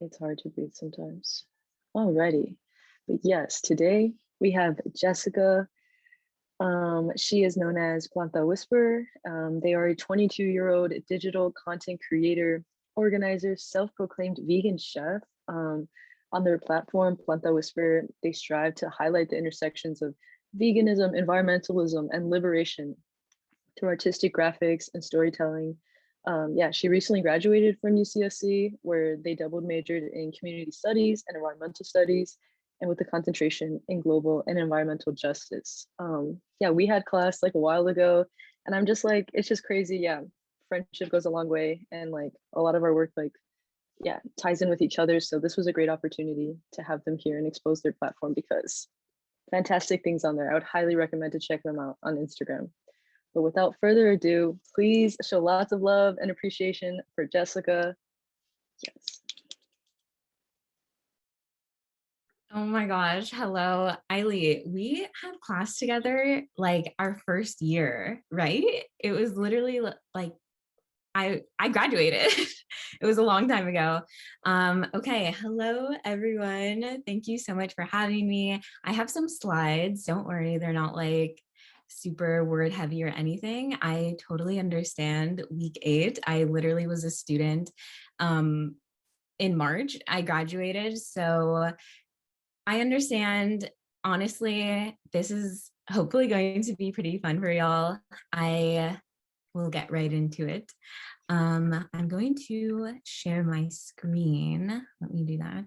It's hard to breathe sometimes. Alrighty. But yes, today we have Jessica. She is known as Planta Whisperer. They are a 22-year-old digital content creator, organizer, self-proclaimed vegan chef. On their platform, Planta Whisperer, they strive to highlight the intersections of veganism, environmentalism, and liberation through artistic graphics and storytelling. Yeah, she recently graduated from UCSC, where they double majored in community studies and environmental studies, and with a concentration in global and environmental justice. Yeah, we had class like a while ago, and I'm just like, it's just crazy. Yeah, friendship goes a long way, and like a lot of our work, like, yeah, ties in with each other. So this was a great opportunity to have them here and expose their platform because fantastic things on there. I would highly recommend to check them out on Instagram. But without further ado, please show lots of love and appreciation for Jessica. Yes. Oh my gosh. Hello, Eileen. We had class together like our first year, right? It was literally like I graduated. It was a long time ago. Okay, hello everyone. Thank you so much for having me. I have some slides. Don't worry, they're not like super word heavy or anything. I totally understand week 8. I literally was a student in March. I graduated, so I understand. Honestly, this is hopefully going to be pretty fun for y'all. I will get right into it. I'm going to share my screen. Let me do that.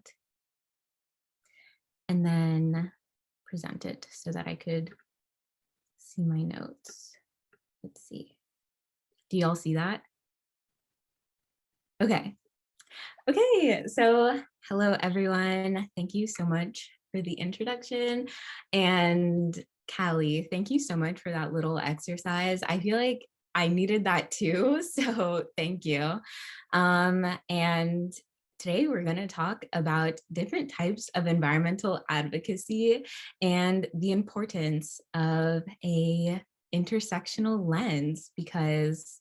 And then present it so that I could see my notes. Let's see. Do y'all see that? Okay. Okay, so hello everyone. Thank you so much for the introduction. And Callie, thank you so much for that little exercise. I feel like I needed that too, so thank you. And today we're going to talk about different types of environmental advocacy and the importance of a intersectional lens, because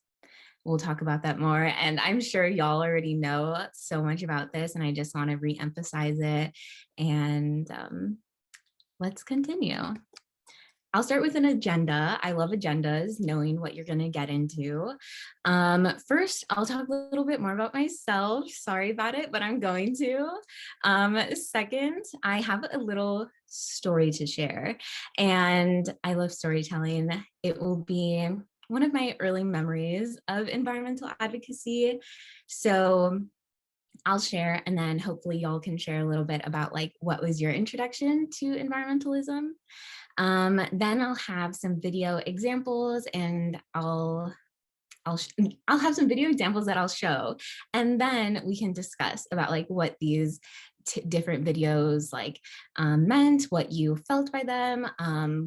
we'll talk about that more. And I'm sure y'all already know so much about this, and I just want to re-emphasize it. And let's continue. I'll start with an agenda. I love agendas, knowing what you're going to get into. First, I'll talk a little bit more about myself. Sorry about it, but I'm going to. Second, I have a little story to share, and I love storytelling. It will be one of my early memories of environmental advocacy. So I'll share, and then hopefully y'all can share a little bit about like what was your introduction to environmentalism. Then I'll have some video examples, and I'll have some video examples that I'll show, and then we can discuss about like what these different videos like meant, what you felt by them,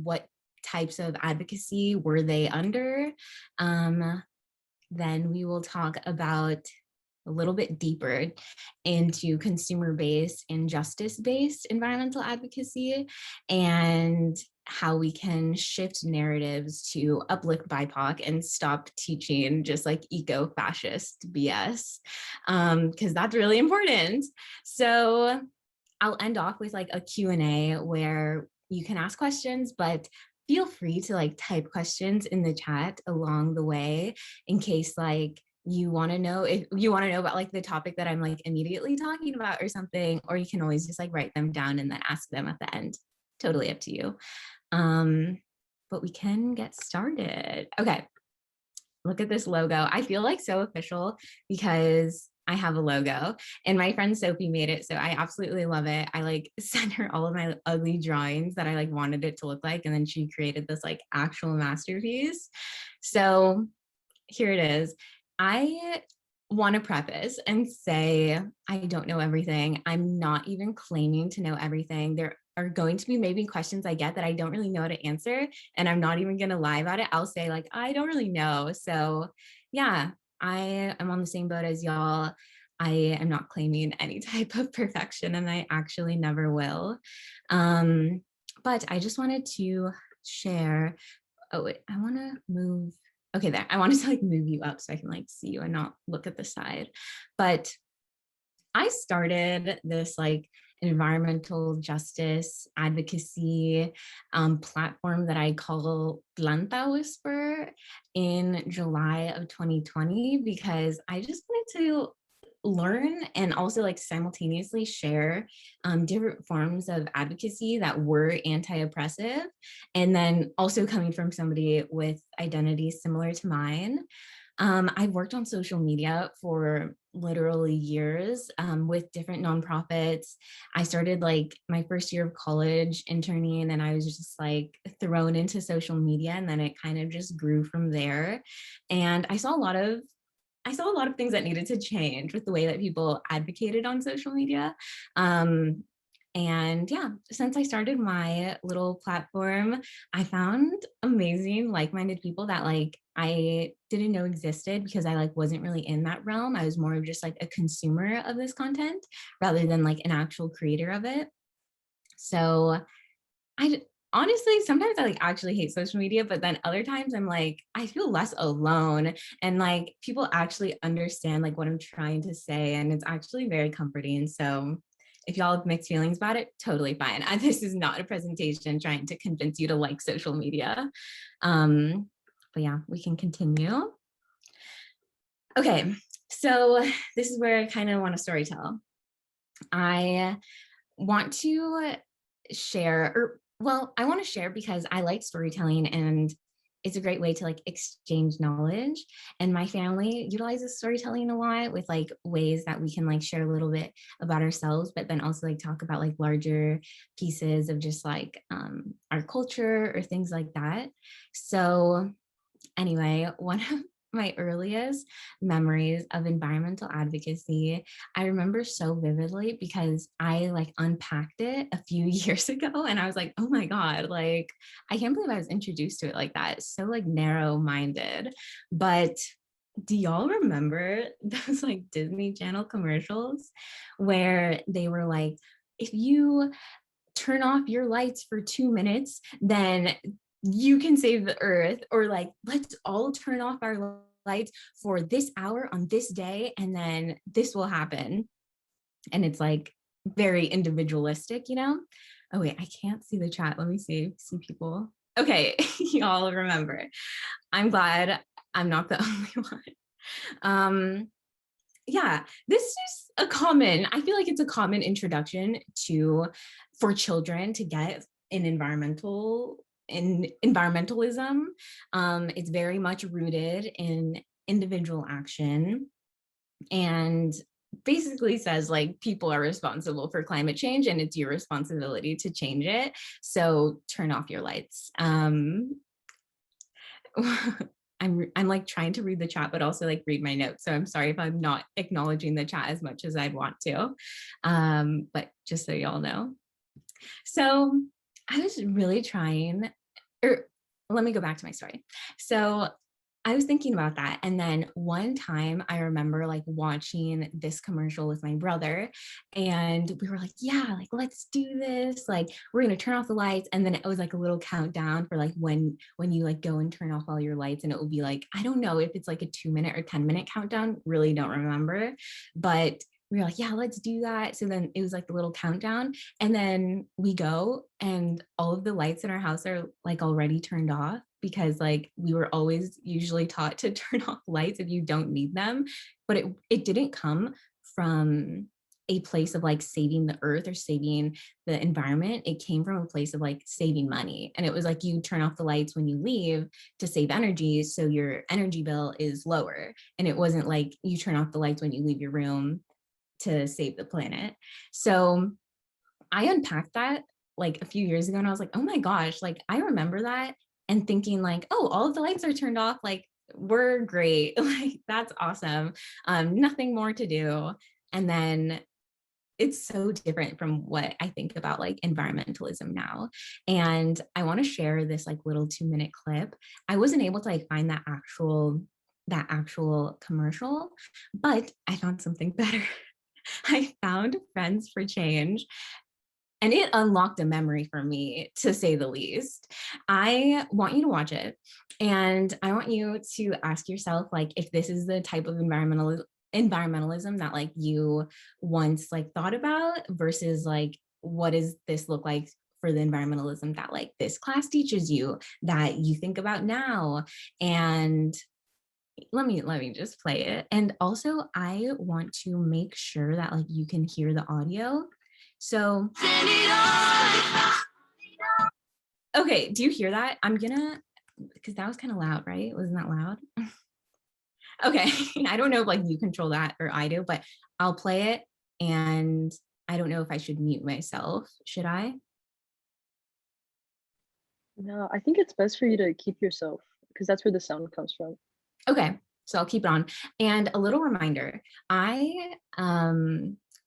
what types of advocacy were they under. Then we will talk about a little bit deeper into consumer-based and justice-based environmental advocacy, and how we can shift narratives to uplift BIPOC and stop teaching just like eco-fascist BS, because that's really important. So I'll end off with like a Q&A where you can ask questions, but feel free to like type questions in the chat along the way in case like you want to know about like the topic that I'm like immediately talking about or something, or you can always just like write them down and then ask them at the end. Totally up to you. But we can get started. Okay. Look at this logo. I feel like so official because I have a logo, and my friend Sophie made it, so I absolutely love it. I like sent her all of my ugly drawings that I like wanted it to look like, and then she created this like actual masterpiece. So here it is. I want to preface and say I don't know everything. I'm not even claiming to know everything. There are going to be maybe questions I get that I don't really know how to answer, and I'm not even going to lie about it. I'll say like, I don't really know. So yeah, I am on the same boat as y'all. I am not claiming any type of perfection, and I actually never will. But I just wanted to share. Oh, wait, I want to move. Okay, there. I wanted to like move you up so I can like see you and not look at the side. But I started this like environmental justice advocacy platform that I call Planta Whisper in July of 2020 because I just wanted to learn and also like simultaneously share different forms of advocacy that were anti-oppressive, and then also coming from somebody with identities similar to mine. I've worked on social media for literally years with different nonprofits. I started like my first year of college interning, and I was just like thrown into social media, and then it kind of just grew from there. And I saw a lot of things that needed to change with the way that people advocated on social media. Um, and yeah, since I started my little platform, I found amazing like-minded people that like I didn't know existed because I like wasn't really in that realm. I was more of just like a consumer of this content rather than like an actual creator of it. So I honestly, sometimes I like actually hate social media, but then other times I'm like, I feel less alone and like people actually understand like what I'm trying to say. And it's actually very comforting. So if y'all have mixed feelings about it, totally fine. This is not a presentation trying to convince you to like social media. Um, but yeah, we can continue. Okay, so this is where I kind of want to storytell. I want to share, or well, I want to share because I like storytelling and it's a great way to like exchange knowledge. And my family utilizes storytelling a lot with like ways that we can like share a little bit about ourselves, but then also like talk about like larger pieces of just like our culture or things like that. So anyway, one of my earliest memories of environmental advocacy, I remember so vividly because I like unpacked it a few years ago and I was like, oh my God, like I can't believe I was introduced to it like that. It's so like narrow-minded. But do y'all remember those like Disney Channel commercials where they were like, if you turn off your lights for 2 minutes, then you can save the earth, or like, let's all turn off our lights for this hour on this day, and then this will happen. And it's like very individualistic, you know? Oh wait, I can't see the chat. Let me see people. Okay, y'all remember. I'm glad I'm not the only one. Yeah, this is I feel like it's a common introduction for children to get in environmentalism. It's very much rooted in individual action and basically says like people are responsible for climate change and it's your responsibility to change it. So turn off your lights. I'm like trying to read the chat, but also like read my notes. So I'm sorry if I'm not acknowledging the chat as much as I'd want to. But just so y'all know. So I was really trying, or let me go back to my story. So I was thinking about that. And then one time I remember like watching this commercial with my brother and we were like, yeah, like, let's do this. Like, we're going to turn off the lights. And then it was like a little countdown for like when you like go and turn off all your lights. And it will be like, I don't know if it's like a 2-minute or 10-minute countdown, really don't remember, but we were like, yeah, let's do that. So then it was like the little countdown. And then we go and all of the lights in our house are like already turned off because like we were always usually taught to turn off lights if you don't need them. But it didn't come from a place of like saving the earth or saving the environment. It came from a place of like saving money. And it was like you turn off the lights when you leave to save energy. So your energy bill is lower. And it wasn't like you turn off the lights when you leave your room to save the planet. So I unpacked that like a few years ago and I was like, oh my gosh, like I remember that and thinking like, oh, all of the lights are turned off. Like we're great. Like that's awesome. Nothing more to do. And then it's so different from what I think about like environmentalism now. And I want to share this like little 2-minute clip. I wasn't able to like find that actual commercial, but I found something better. I found Friends for Change and it unlocked a memory for me, to say the least. I want you to watch it and I want you to ask yourself like if this is the type of environmentalism that like you once like thought about versus like what does this look like for the environmentalism that like this class teaches you that you think about now. And let me just play it. And also I want to make sure that like you can hear the audio. So okay, do you hear that? I'm gonna, because that was kind of loud, right? Wasn't that loud? Okay, I don't know if like you control that or I do, but I'll play it. And I don't know if I should mute myself. Should I? No, I think it's best for you to keep yourself because that's where the sound comes from. Okay, so I'll keep it on. And a little reminder, I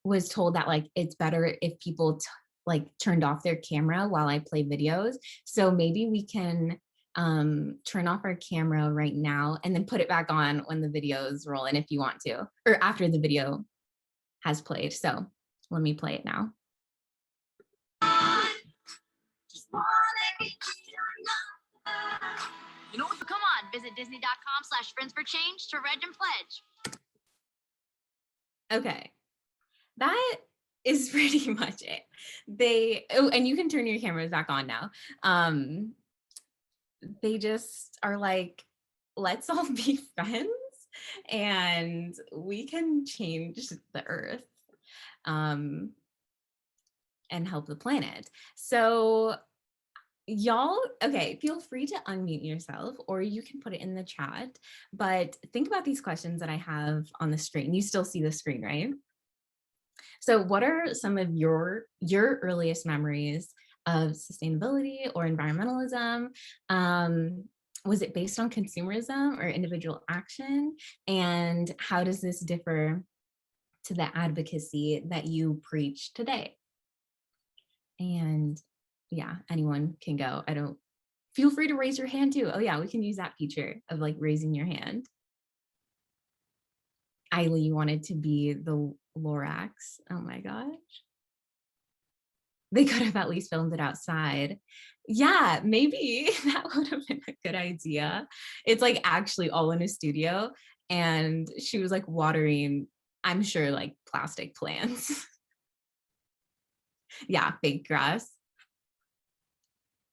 was told that like it's better if people like turned off their camera while I play videos. So maybe we can turn off our camera right now and then put it back on when the videos roll in if you want to, or after the video has played. So let me play it now. You know what? Come on, visit disney.com/friends4change to reg and pledge. Okay, that is pretty much it. And you can turn your cameras back on now. They just are like, let's all be friends and we can change the earth and help the planet. So y'all, okay, feel free to unmute yourself or you can put it in the chat, but think about these questions that I have on the screen. You still see the screen, right? So what are some of your earliest memories of sustainability or environmentalism? Was it based on consumerism or individual action? And how does this differ to the advocacy that you preach today? And yeah, anyone can go. Feel free to raise your hand too. Oh yeah, we can use that feature of like raising your hand. Eiley, you wanted to be the Lorax. Oh my gosh. They could have at least filmed it outside. Yeah, maybe that would have been a good idea. It's like actually all in a studio and she was like watering, I'm sure like plastic plants. Yeah, fake grass.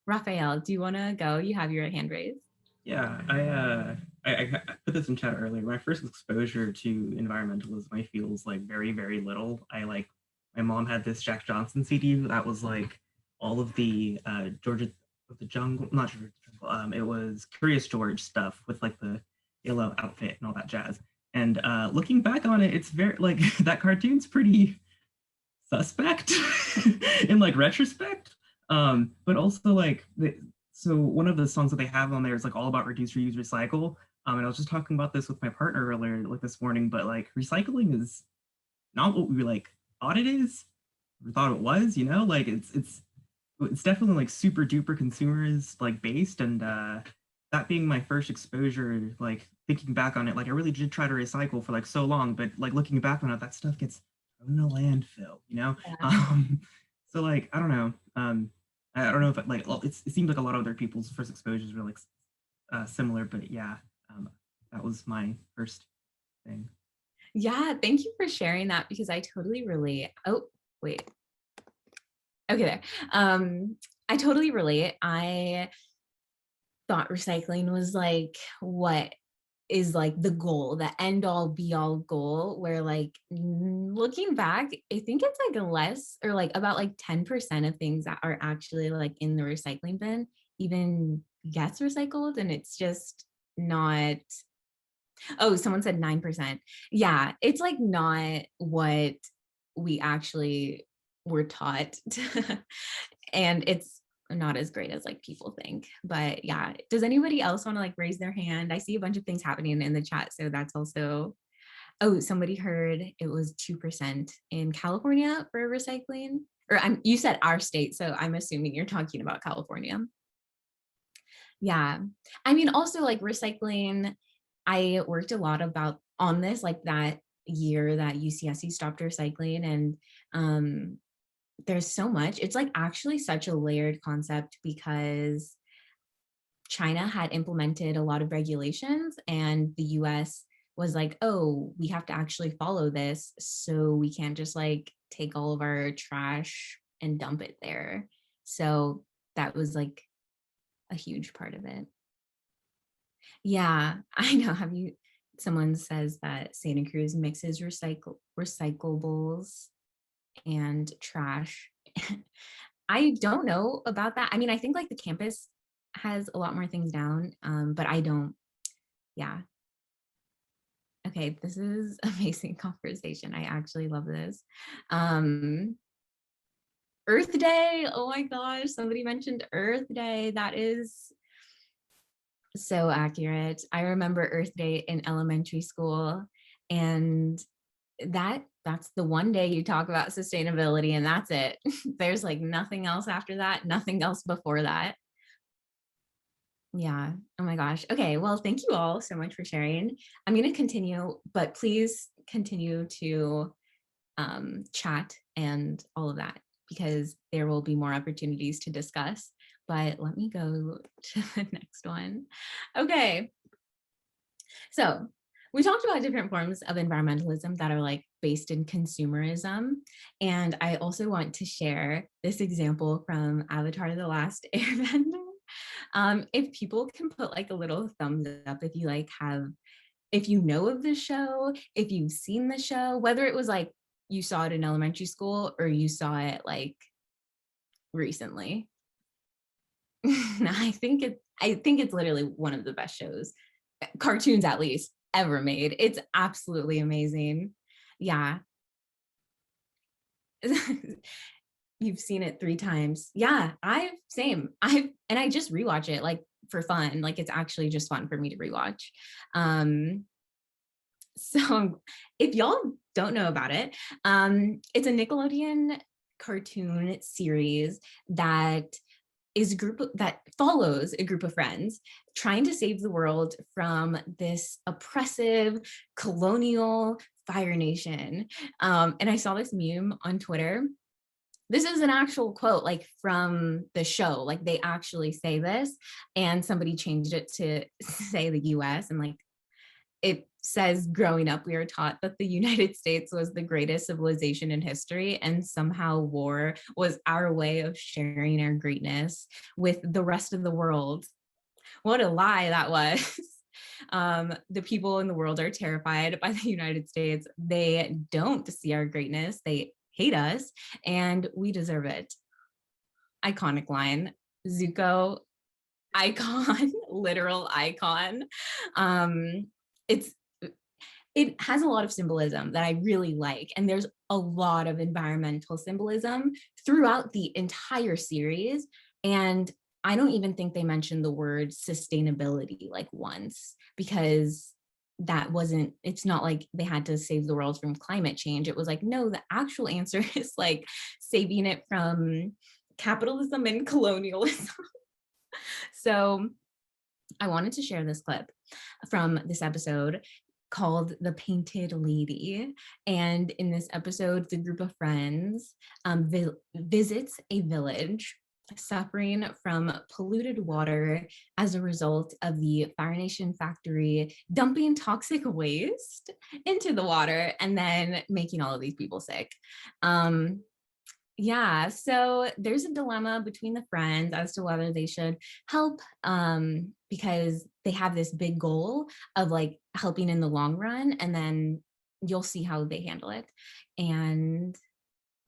Raphael, do you want to go? You have your hand raised. Yeah, I put this in chat earlier. My first exposure to environmentalism, I feel, is like very, very little. My mom had this Jack Johnson CD that was like all of the Georgia of the Jungle, not Georgia Jungle. It was Curious George stuff with like the yellow outfit and all that jazz. And looking back on it, it's very like that cartoon's pretty suspect in like retrospect. But also like so one of the songs that they have on there is like all about reduce, reuse, recycle. And I was just talking about this with my partner earlier, like this morning, but like recycling is not what we like thought it is, or thought it was, you know, like it's definitely like super duper consumerist like based. And that being my first exposure, like thinking back on it, like I really did try to recycle for like so long, but like looking back on it, that stuff gets thrown in a landfill, you know? Yeah. So like, I don't know. I don't know if like it seems like a lot of other people's first exposures were like similar, but yeah, that was my first thing. Yeah, thank you for sharing that because I totally relate. Oh, wait. Okay, there. I totally relate. I thought recycling was like what is like the goal, the end all be all goal, where like looking back, I think it's like less or like about like 10% of things that are actually like in the recycling bin even gets recycled. And it's just not, oh, someone said 9%. Yeah, it's like not what we actually were taught. And it's not as great as like people think. But yeah, does anybody else want to like raise their hand? I see a bunch of things happening in the chat, so that's also, oh, somebody heard it was 2% in California for recycling, or you said our state, so I'm assuming you're talking about California. Yeah, I mean, also like recycling, I worked a lot on this like that year that UCSC stopped recycling, and there's so much. It's like actually such a layered concept because China had implemented a lot of regulations and the US was like, oh, we have to actually follow this, so we can't just like take all of our trash and dump it there. So that was like a huge part of it. Yeah, I know. Someone says that Santa Cruz mixes recyclables and trash. I don't know about that. I mean, I think like the campus has a lot more things down, but I don't, yeah. Okay, this is amazing conversation. I actually love this. Earth Day, oh my gosh, somebody mentioned Earth Day. That is so accurate. I remember Earth Day in elementary school, and that's the one day you talk about sustainability, and that's it. There's like nothing else after that, nothing else before that. Yeah. Oh my gosh. Okay. Well, thank you all so much for sharing. I'm going to continue, but please continue to chat and all of that, because there will be more opportunities to discuss. But let me go to the next one. Okay. So we talked about different forms of environmentalism that are like based in consumerism. And I also want to share this example from Avatar: The Last Airbender. If people can put like a little thumbs up if you like if you know of the show, if you've seen the show, whether it was like you saw it in elementary school or you saw it like recently. I think it's literally one of the best shows, cartoons at least, ever made. It's absolutely amazing. Yeah. You've seen it 3 times. Yeah, I just rewatch it like for fun. Like it's actually just fun for me to rewatch. So if y'all don't know about it, it's a Nickelodeon cartoon series that follows a group of friends trying to save the world from this oppressive colonial Fire Nation. And I saw this meme on Twitter. This is an actual quote like from the show, like they actually say this, and somebody changed it to say the US, and like it says, growing up we were taught that the United States was the greatest civilization in history, and somehow war was our way of sharing our greatness with the rest of the world. What a lie that was. The people in the world are terrified by the United States. They don't see our greatness. They hate us, and we deserve it. Iconic line. Zuko, icon, literal icon. It has a lot of symbolism that I really like, and there's a lot of environmental symbolism throughout the entire series, and I don't even think they mentioned the word sustainability like once, because it's not like they had to save the world from climate change. It was like, no, the actual answer is like saving it from capitalism and colonialism. So I wanted to share this clip from this episode called The Painted Lady. And in this episode, the group of friends visits a village suffering from polluted water as a result of the Fire Nation factory dumping toxic waste into the water and then making all of these people sick. Yeah, so there's a dilemma between the friends as to whether they should help, because they have this big goal of like helping in the long run, and then you'll see how they handle it. And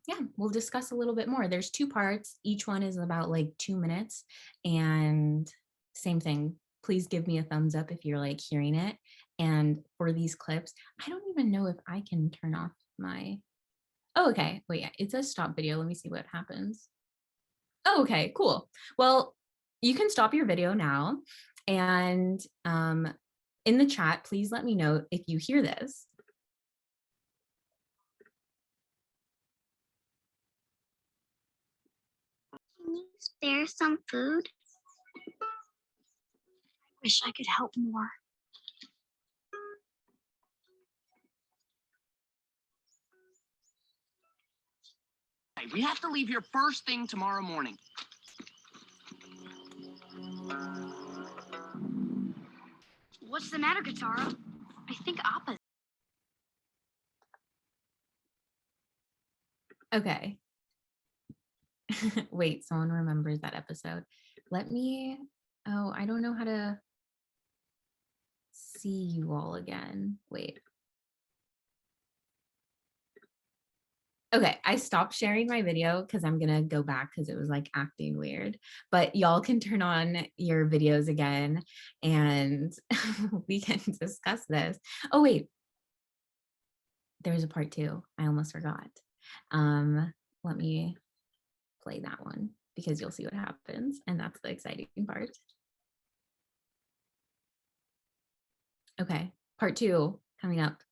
yeah, we'll discuss a little bit more. There's 2 parts. Each one is about like 2 minutes, and same thing. Please give me a thumbs up if you're like hearing it. And for these clips, I don't even know if I can turn off my, oh, okay. Wait, yeah, it says stop video. Let me see what happens. Oh, okay, cool. Well, you can stop your video now. And in the chat, please let me know if you hear this. Can you spare some food? I wish I could help more. We have to leave here first thing tomorrow morning. What's the matter, Katara? I think Appa. Okay. Wait, someone remembers that episode. Let me, oh, I don't know how to see you all again. Wait. Okay, I stopped sharing my video because I'm gonna go back because it was like acting weird. But y'all can turn on your videos again and we can discuss this. Oh wait, there's a part 2. I almost forgot. Let me play that one because you'll see what happens, and that's the exciting part. Okay, part 2 coming up.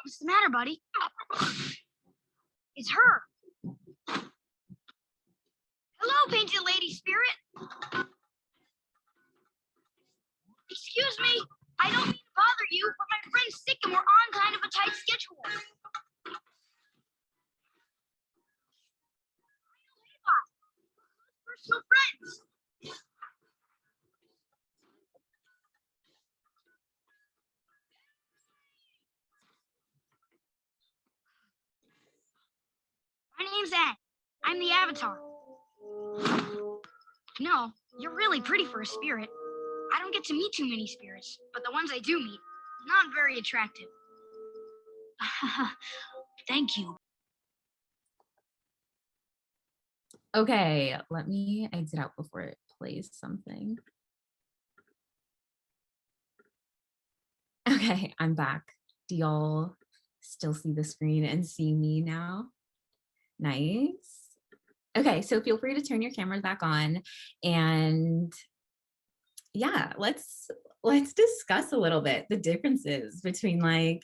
What's the matter, buddy? It's her. Hello, painted lady spirit. Excuse me. I don't mean to bother you, but my friend's sick and we're on kind of a tight schedule. Personal friends. My name's Anne. I'm the Avatar. No, you're really pretty for a spirit. I don't get to meet too many spirits, but the ones I do meet, not very attractive. Thank you. Okay, let me exit out before it plays something. Okay, I'm back. Do y'all still see the screen and see me now? Nice. Okay, so feel free to turn your cameras back on, and yeah, let's discuss a little bit the differences between like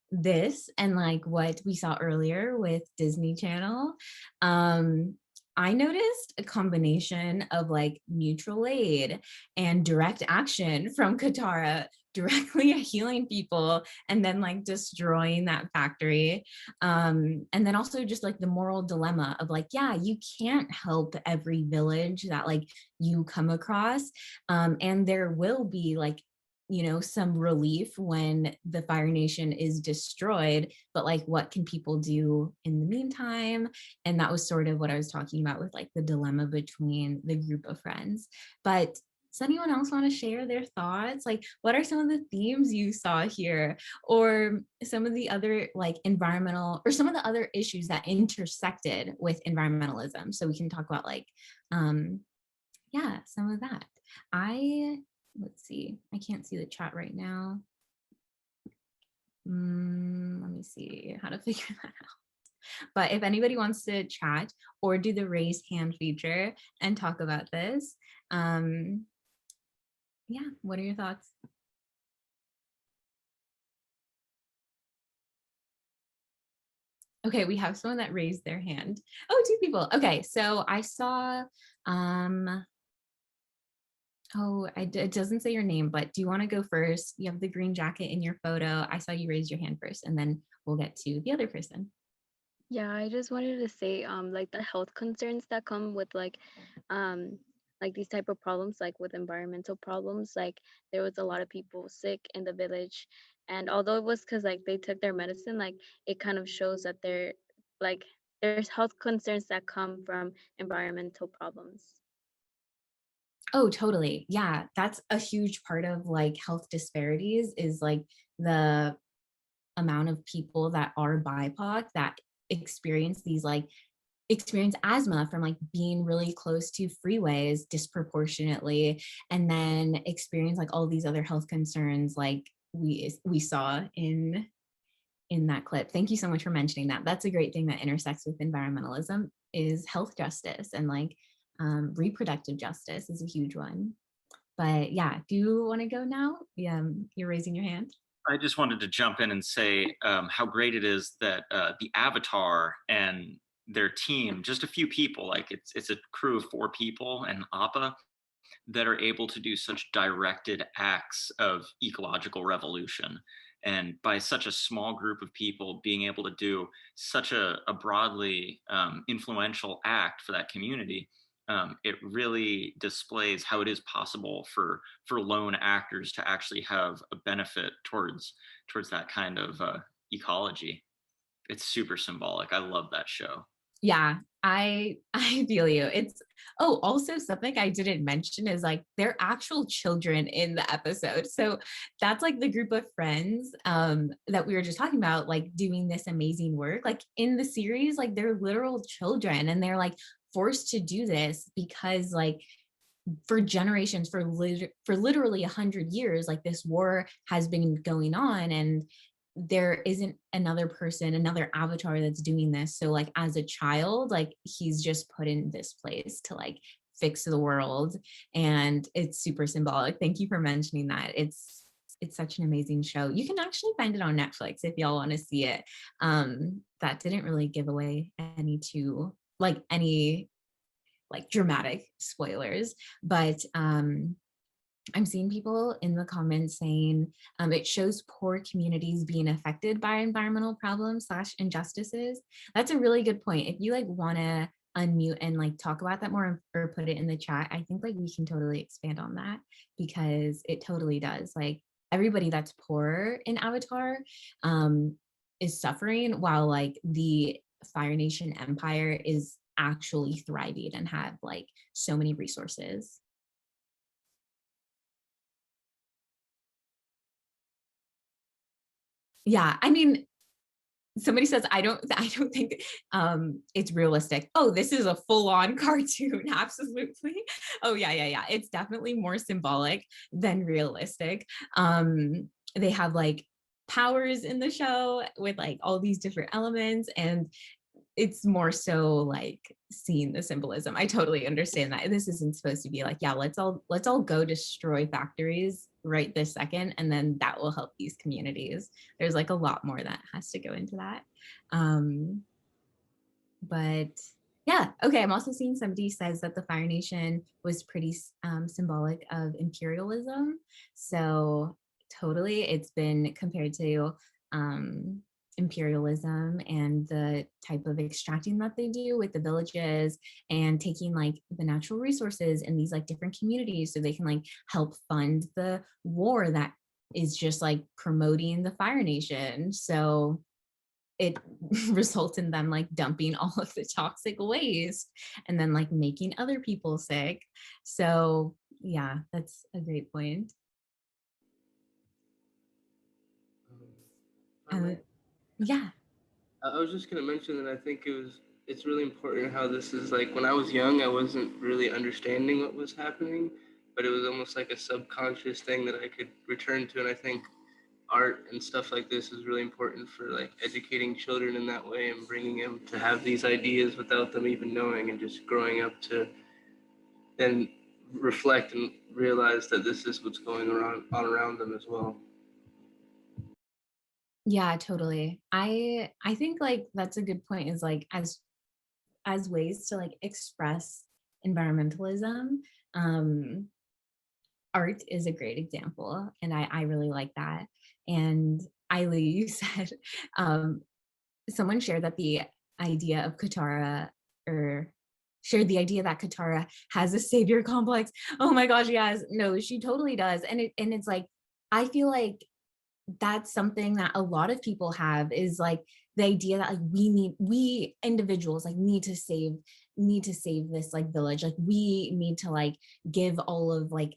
this and like what we saw earlier with Disney Channel. I noticed a combination of like mutual aid and direct action from Katara, directly healing people and then like destroying that factory. And then also just like the moral dilemma of like, yeah, you can't help every village that like you come across. And there will be like, you know, some relief when the Fire Nation is destroyed, but like what can people do in the meantime? And that was sort of what I was talking about with like the dilemma between the group of friends. But does anyone else want to share their thoughts? Like, what are some of the themes you saw here, or some of the other like environmental, or some of the other issues that intersected with environmentalism? So we can talk about like, yeah, some of that. Let's see, I can't see the chat right now. Let me see how to figure that out. But if anybody wants to chat or do the raise hand feature and talk about this, yeah, what are your thoughts? Okay, we have someone that raised their hand. Oh, 2 people. Okay, so I saw, it doesn't say your name, but do you want to go first? You have the green jacket in your photo. I saw you raise your hand first, and then we'll get to the other person. Yeah, I just wanted to say, like the health concerns that come with like these type of problems, like with environmental problems. Like there was a lot of people sick in the village, and although it was because like they took their medicine, like it kind of shows that like there's health concerns that come from environmental problems. Oh, totally. Yeah, that's a huge part of like health disparities is like the amount of people that are BIPOC that experience asthma from like being really close to freeways disproportionately, and then experience like all these other health concerns like we saw in that clip. Thank you so much for mentioning that. That's a great thing that intersects with environmentalism is health justice, and like reproductive justice is a huge one. But yeah, do you want to go now? Yeah, you're raising your hand. I just wanted to jump in and say how great it is that the Avatar and their team, just a few people, like it's a crew of 4 people, and Appa, that are able to do such directed acts of ecological revolution. And by such a small group of people being able to do such a broadly influential act for that community, it really displays how it is possible for lone actors to actually have a benefit towards that kind of ecology. It's super symbolic. I love that show. Yeah, I feel you. It's also something I didn't mention is like they're actual children in the episode. So that's like the group of friends that we were just talking about, like doing this amazing work. Like in the series, like they're literal children, and they're like forced to do this because like for generations, for literally 100 years, like this war has been going on, and there isn't another person, another avatar that's doing this. So like as a child, like he's just put in this place to like fix the world, and it's super symbolic. Thank you for mentioning that. It's such an amazing show. You can actually find it on Netflix if y'all want to see it. That didn't really give away any dramatic spoilers, but I'm seeing people in the comments saying it shows poor communities being affected by environmental problems / injustices. That's a really good point. If you like want to unmute and like talk about that more or put it in the chat, I think like we can totally expand on that, because it totally does. Like everybody that's poor in Avatar is suffering, while like the Fire Nation Empire is actually thriving and have like so many resources. Yeah, I mean, somebody says, I don't think it's realistic. Oh, this is a full-on cartoon. Absolutely. Oh yeah. It's definitely more symbolic than realistic. They have like powers in the show with like all these different elements, and it's more so like seeing the symbolism. I totally understand that. This isn't supposed to be like, yeah, let's all go destroy factories right this second, and then that will help these communities. There's like a lot more that has to go into that. But yeah, okay. I'm also seeing somebody says that the Fire Nation was pretty symbolic of imperialism. So totally, it's been compared to imperialism and the type of extracting that they do with the villages and taking like the natural resources in these like different communities so they can like help fund the war that is just like promoting the Fire Nation. So it results in them like dumping all of the toxic waste and then like making other people sick. So yeah, that's a great point. Yeah. I was just going to mention that I think it's really important how this is like, when I was young, I wasn't really understanding what was happening, but it was almost like a subconscious thing that I could return to. And I think art and stuff like this is really important for like educating children in that way and bringing them to have these ideas without them even knowing, and just growing up to then reflect and realize that this is what's going on around them as well. Yeah, totally. I think like that's a good point, is like as ways to like express environmentalism, art is a great example, and I really like that. And Ailey, you said someone shared that the idea of Katara, or shared the idea that Katara has a savior complex. Oh my gosh, yes. No, she totally does. And it's like, I feel like that's something that a lot of people have, is like the idea that like we individuals like need to save this like village, like we need to like give all of like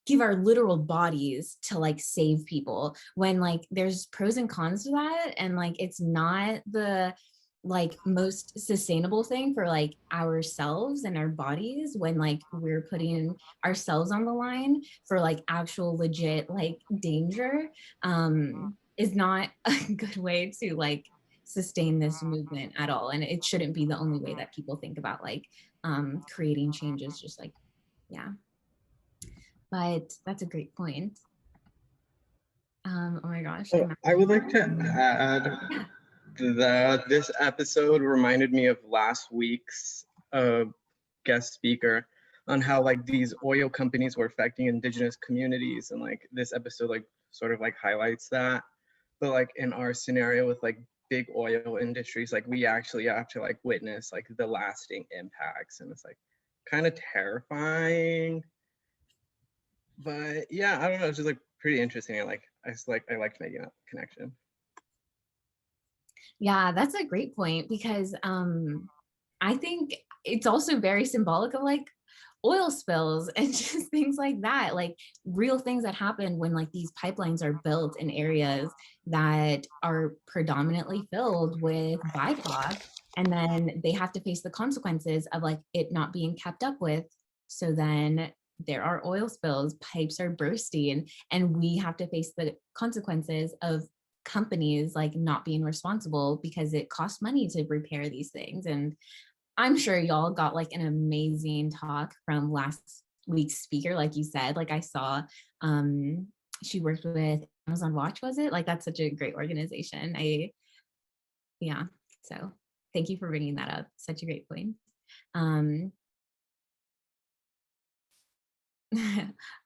give our literal bodies to like save people, when like there's pros and cons to that, and like it's not the like most sustainable thing for like ourselves and our bodies, when like we're putting ourselves on the line for like actual legit like danger, is not a good way to like sustain this movement at all. And it shouldn't be the only way that people think about like creating changes, just like, yeah. But that's a great point. Oh my gosh. I would like to add that this episode reminded me of last week's guest speaker. on how like these oil companies were affecting indigenous communities, and like this episode like sort of like highlights that. But like in our scenario with like big oil industries, like we actually have to like witness like the lasting impacts, and it's like kind of terrifying. But yeah, I don't know, it's just like pretty interesting. I liked making that connection. Yeah, that's a great point, because I think it's also very symbolic of like oil spills and just things like that, like real things that happen when like these pipelines are built in areas that are predominantly filled with BIPOC, and then they have to face the consequences of like it not being kept up with. So then there are oil spills, pipes are bursting, and we have to face the consequences of companies like not being responsible because it costs money to repair these things. And I'm sure y'all got like an amazing talk from last week's speaker, like you said. Like I saw she worked with Amazon Watch, was it? Like that's such a great organization. Yeah, so thank you for bringing that up. Such a great point. Oh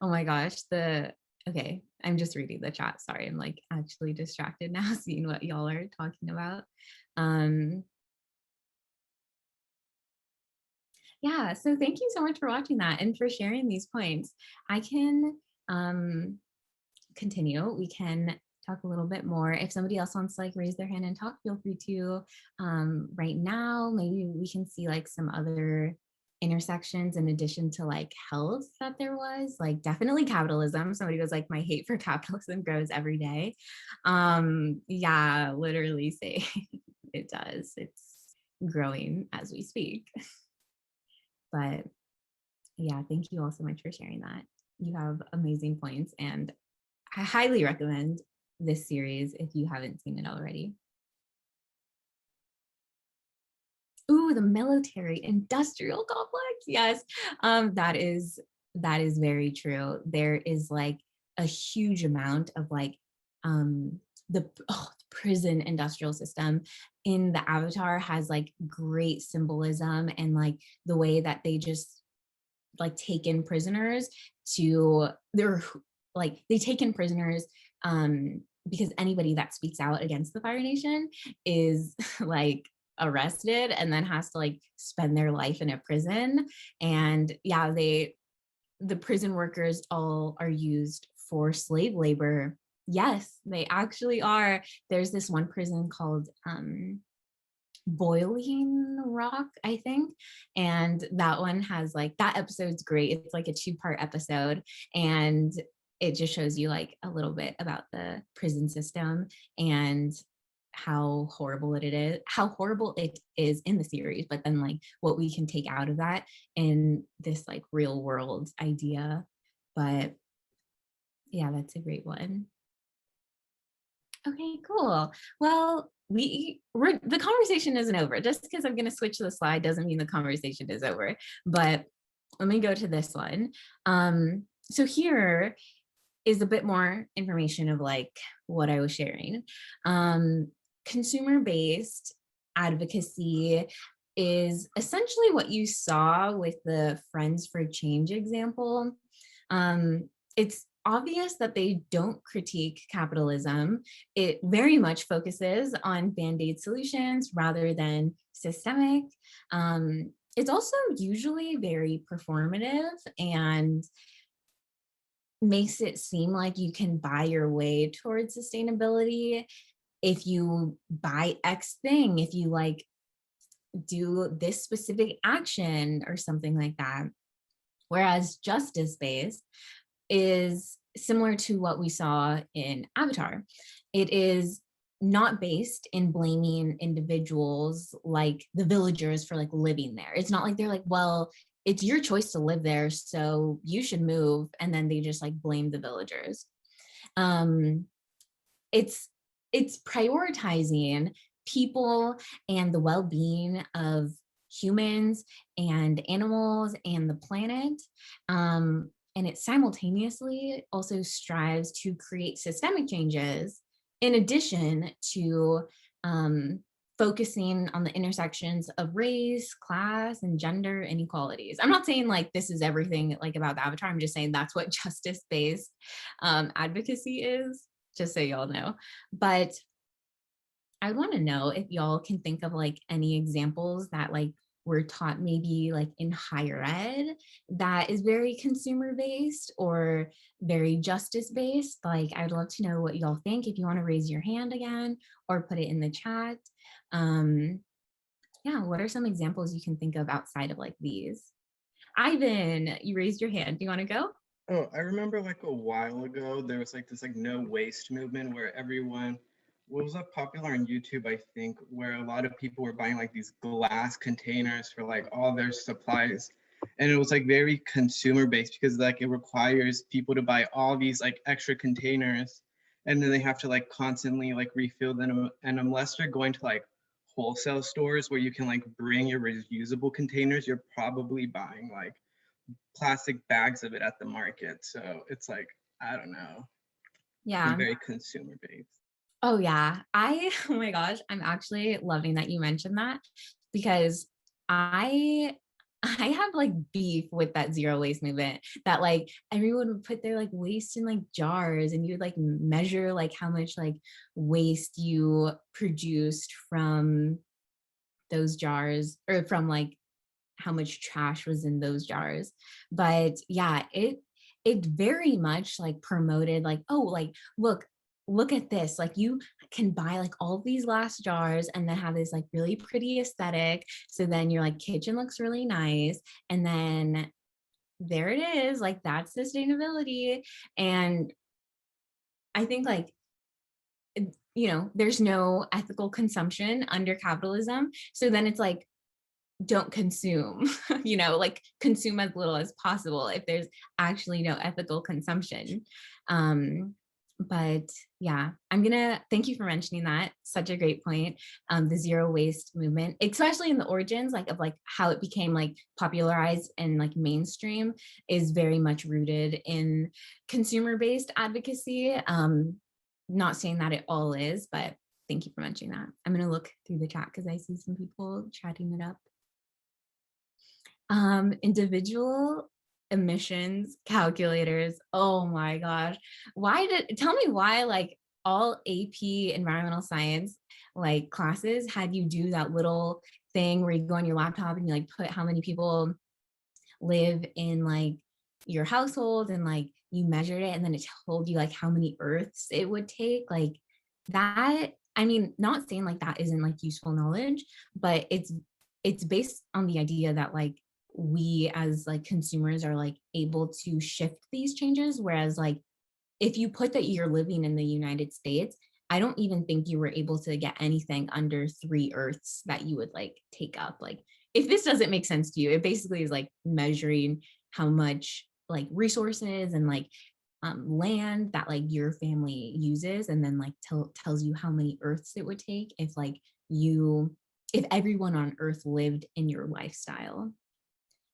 my gosh, okay, I'm just reading the chat. Sorry, I'm like actually distracted now seeing what y'all are talking about. Yeah, so thank you so much for watching that and for sharing these points. I can continue. We can talk a little bit more. If somebody else wants to like raise their hand and talk, feel free to. Right now, maybe we can see like some other intersections in addition to like health that there was, like definitely capitalism. Somebody was like, my hate for capitalism grows every day. Yeah, literally say it does. It's growing as we speak. But yeah, thank you all so much for sharing that. You have amazing points, and I highly recommend this series if you haven't seen it already. Ooh, the military industrial complex. Yes, that is very true. There is like a huge amount of like the prison industrial system in the Avatar has like great symbolism, and like the way that they just like take in prisoners they take in prisoners because anybody that speaks out against the Fire Nation is like arrested and then has to like spend their life in a prison. And yeah, the prison workers all are used for slave labor. Yes, they actually are. There's this one prison called Boiling Rock, I think, and that one has like, that episode's great. It's like a 2-part episode, and it just shows you like a little bit about the prison system and how horrible it is in the series, but then like what we can take out of that in this like real world idea. But yeah, that's a great one. Okay, cool. Well, the conversation isn't over. Just because I'm going to switch the slide doesn't mean the conversation is over. But let me go to this one. So here is a bit more information of like what I was sharing. Consumer-based advocacy is essentially what you saw with the Friends for Change example. It's obvious that they don't critique capitalism. It very much focuses on band-aid solutions rather than systemic. It's also usually very performative and makes it seem like you can buy your way towards sustainability if you buy X thing, if you like do this specific action or something like that. Whereas justice-based is similar to what we saw in Avatar. It is not based in blaming individuals like the villagers for like living there. It's not like they're like, well, it's your choice to live there, so you should move, and then they just like blame the villagers. It's prioritizing people and the well-being of humans and animals and the planet. And it simultaneously also strives to create systemic changes in addition to focusing on the intersections of race, class, and gender inequalities. I'm not saying like this is everything like about the avatar. I'm just saying that's what justice-based advocacy is, just so y'all know. But I want to know if y'all can think of like any examples that like were taught maybe like in higher ed that is very consumer based or very justice based. Like I'd love to know what y'all think. If you want to raise your hand again or put it in the chat. Yeah, what are some examples you can think of outside of like these? Ivan, you raised your hand. Do you want to go? Oh, I remember like a while ago, there was like this like no waste movement where everyone, what was that popular on YouTube, I think, where a lot of people were buying like these glass containers for like all their supplies. And it was like very consumer based because like it requires people to buy all these like extra containers and then they have to like constantly like refill them. And unless they're going to like wholesale stores where you can like bring your reusable containers, you're probably buying like plastic bags of it at the market. So it's like, I don't know. Yeah. It's very consumer based. Oh yeah. Oh my gosh, I'm actually loving that you mentioned that because I have like beef with that zero waste movement that like everyone would put their like waste in like jars and you would like measure like how much like waste you produced from those jars or from like how much trash was in those jars. But yeah, it very much like promoted like, oh, like look at this, like you can buy like all of these glass jars and then have this like really pretty aesthetic, so then your like kitchen looks really nice, and then there it is, like that's sustainability. And I think like, you know, there's no ethical consumption under capitalism, so then it's like don't consume, you know, like consume as little as possible if there's actually no ethical consumption. But yeah, I'm gonna thank you for mentioning that. Such a great point. The zero waste movement, especially in the origins, like of like how it became like popularized and like mainstream, is very much rooted in consumer-based advocacy. Not saying that it all is, but thank you for mentioning that. I'm gonna look through the chat because I see some people chatting it up. Individual emissions calculators. Oh my gosh. Tell me why like all AP environmental science like classes had you do that little thing where you go on your laptop and you like put how many people live in like your household and like you measured it and then it told you like how many earths it would take. Like that, I mean, not saying like that isn't like useful knowledge, but it's based on the idea that like we as like consumers are like able to shift these changes, whereas like if you put that you're living in the United States, I don't even think you were able to get anything under 3 earths that you would like take up. Like if this doesn't make sense to you, it basically is like measuring how much like resources and like land that like your family uses, and then like tells you how many earths it would take if like if everyone on earth lived in your lifestyle.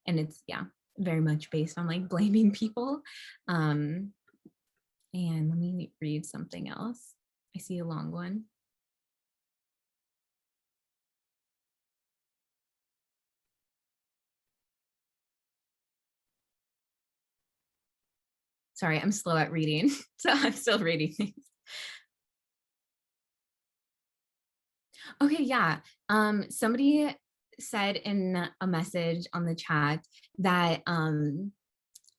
And it's, yeah, very much based on like blaming people. And let me read something else. I see a long one. Sorry, I'm slow at reading, so I'm still reading things. Okay, yeah. Somebody said in a message on the chat that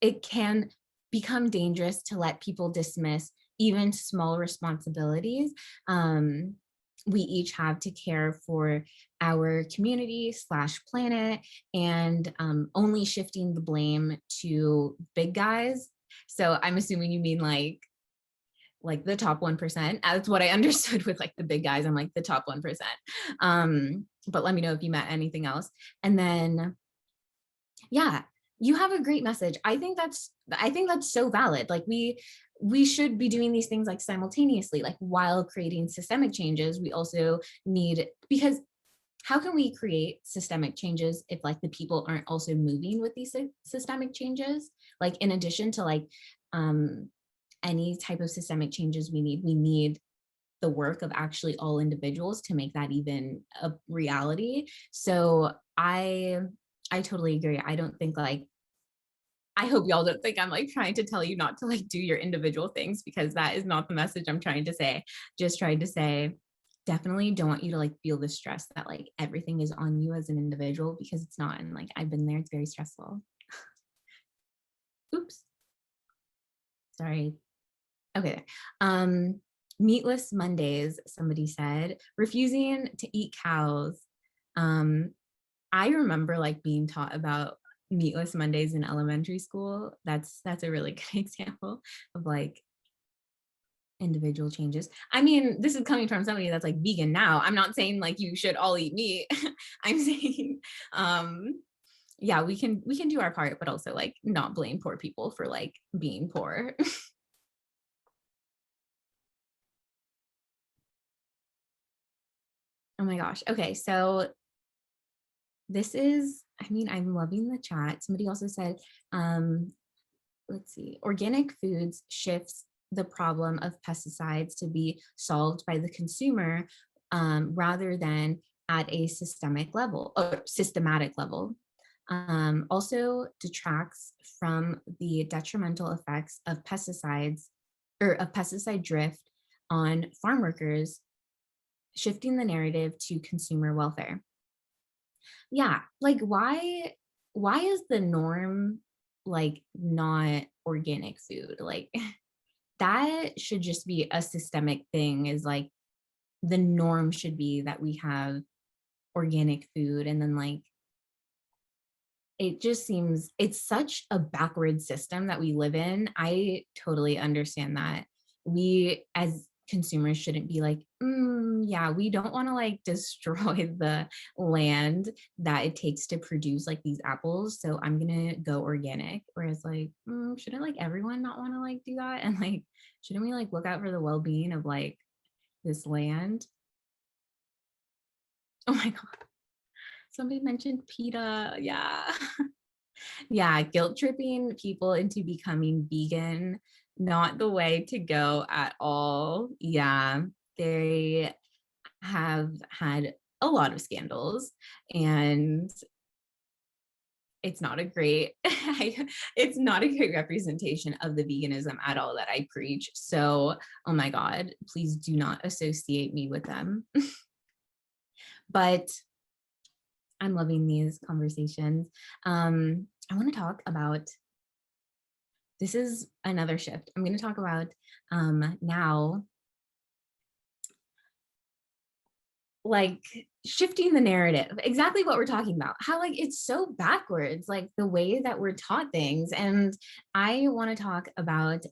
it can become dangerous to let people dismiss even small responsibilities we each have to care for our community / planet, and only shifting the blame to big guys. So I'm assuming you mean like the top 1%. That's what I understood with like the big guys. I'm like the top 1%. But let me know if you meant anything else. And then, yeah, you have a great message. I think that's so valid. Like we should be doing these things like simultaneously, like while creating systemic changes. We also need, because how can we create systemic changes if like the people aren't also moving with these systemic changes? Like in addition to like any type of systemic changes we need the work of actually all individuals to make that even a reality. So I totally agree. I don't think like, I hope y'all don't think I'm like trying to tell you not to like do your individual things, because that is not the message I'm trying to say. Just trying to say, definitely don't want you to like feel the stress that like everything is on you as an individual, because it's not. And like, I've been there, it's very stressful. Oops. Sorry. Okay. Meatless Mondays, somebody said, refusing to eat cows. I remember like being taught about Meatless Mondays in elementary school. That's a really good example of like individual changes. I mean, this is coming from somebody that's like vegan now. I'm not saying like you should all eat meat. I'm saying, yeah, we can do our part, but also like not blame poor people for like being poor. Oh my gosh. Okay, so this is, I mean, I'm loving the chat. Somebody also said, let's see, organic foods shifts the problem of pesticides to be solved by the consumer rather than at a systematic level. Also detracts from the detrimental effects of pesticides or of pesticide drift on farm workers, shifting the narrative to consumer welfare. Yeah, like why is the norm like not organic food? Like that should just be a systemic thing, is like the norm should be that we have organic food. And then like it just seems it's such a backward system that we live in. I totally understand that we as consumers shouldn't be like, yeah, we don't want to like destroy the land that it takes to produce like these apples, so I'm gonna go organic. Whereas like, shouldn't like everyone not want to like do that? And like, shouldn't we like look out for the well-being of like this land? Oh my god, somebody mentioned PETA. Yeah. Yeah, guilt tripping people into becoming vegan, not the way to go at all. Yeah, they have had a lot of scandals, and it's not a great it's not a great representation of the veganism at all that I preach. So, oh my god, please do not associate me with them. But I'm loving these conversations. I want to talk about, this is another shift. I'm going to talk about now, like shifting the narrative, exactly what we're talking about, how like it's so backwards, like the way that we're taught things. And I want to talk about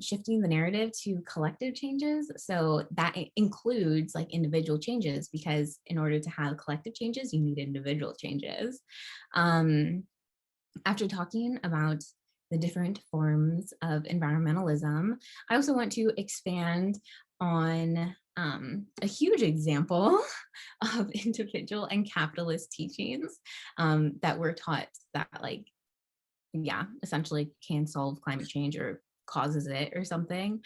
shifting the narrative to collective changes. So that includes like individual changes, because in order to have collective changes, you need individual changes. After talking about the different forms of environmentalism, I also want to expand on a huge example of individual and capitalist teachings that we're taught that like, yeah, essentially can solve climate change or causes it or something.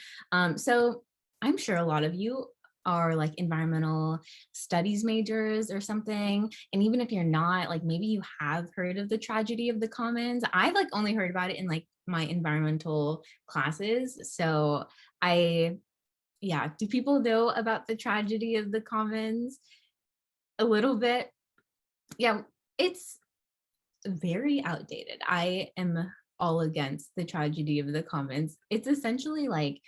So I'm sure a lot of you are like environmental studies majors or something. And even if you're not, like maybe you have heard of the tragedy of the commons. I've like only heard about it in like my environmental classes. So yeah, do people know about the tragedy of the commons? A little bit. Yeah, it's very outdated. I am all against the tragedy of the commons. It's essentially like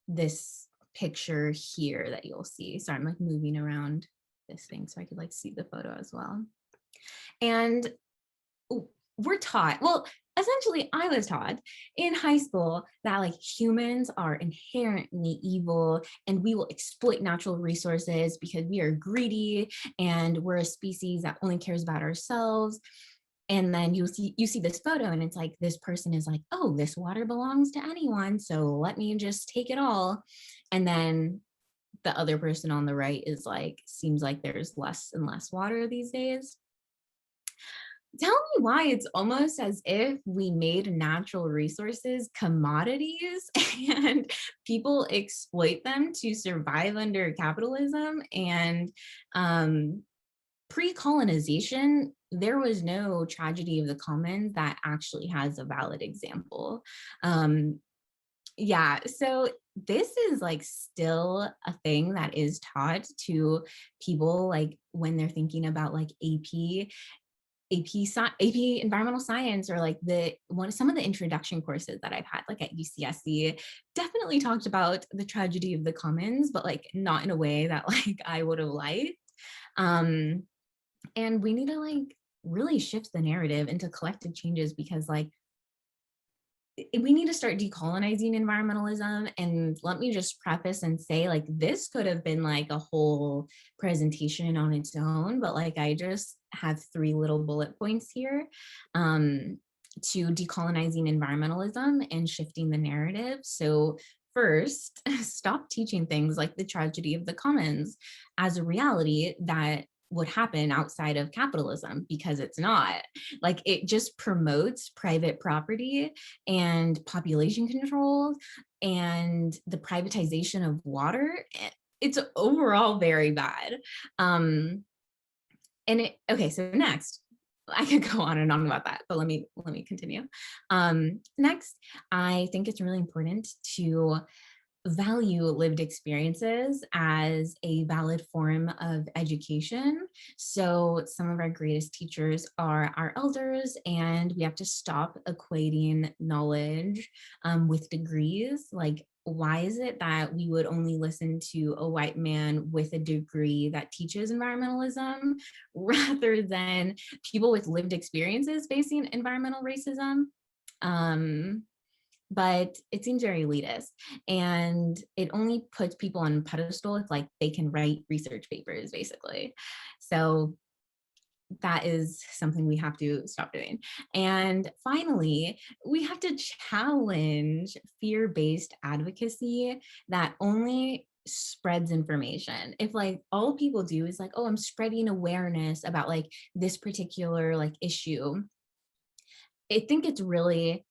this picture here that you'll see. So I'm like moving around this thing so I could like see the photo as well. And we're taught, well, essentially I was taught in high school that like humans are inherently evil and we will exploit natural resources because we are greedy and we're a species that only cares about ourselves. And then you see this photo and it's like this person is like, oh, this water belongs to anyone, so let me just take it all. And then the other person on the right is like, seems like there's less and less water these days. tell me why it's almost as if we made natural resources commodities and people exploit them to survive under capitalism. And pre-colonization, there was no tragedy of the commons that actually has a valid example. Yeah, so this is like still a thing that is taught to people like when they're thinking about like AP environmental science, or like some of the introduction courses that I've had like at UCSC definitely talked about the tragedy of the commons, but like not in a way that like I would have liked. And we need to like really shift the narrative into collective changes, because like we need to start decolonizing environmentalism. And let me just preface and say, like, this could have been like a whole presentation on its own, but like I just have 3 little bullet points here to decolonizing environmentalism and shifting the narrative. So first, stop teaching things like the tragedy of the commons as a reality that would happen outside of capitalism, because it's not. Like, it just promotes private property and population control and the privatization of water. It's overall very bad. Okay, so next, I could go on and on about that, but let me continue. Next, I think it's really important to value lived experiences as a valid form of education. So some of our greatest teachers are our elders, and we have to stop equating knowledge with degrees. Like, why is it that we would only listen to a white man with a degree that teaches environmentalism rather than people with lived experiences facing environmental racism? But it seems very elitist, and it only puts people on a pedestal if like they can write research papers, basically. So that is something we have to stop doing. And finally, we have to challenge fear-based advocacy that only spreads information. If like all people do is like, oh, I'm spreading awareness about like this particular like issue, I think it's really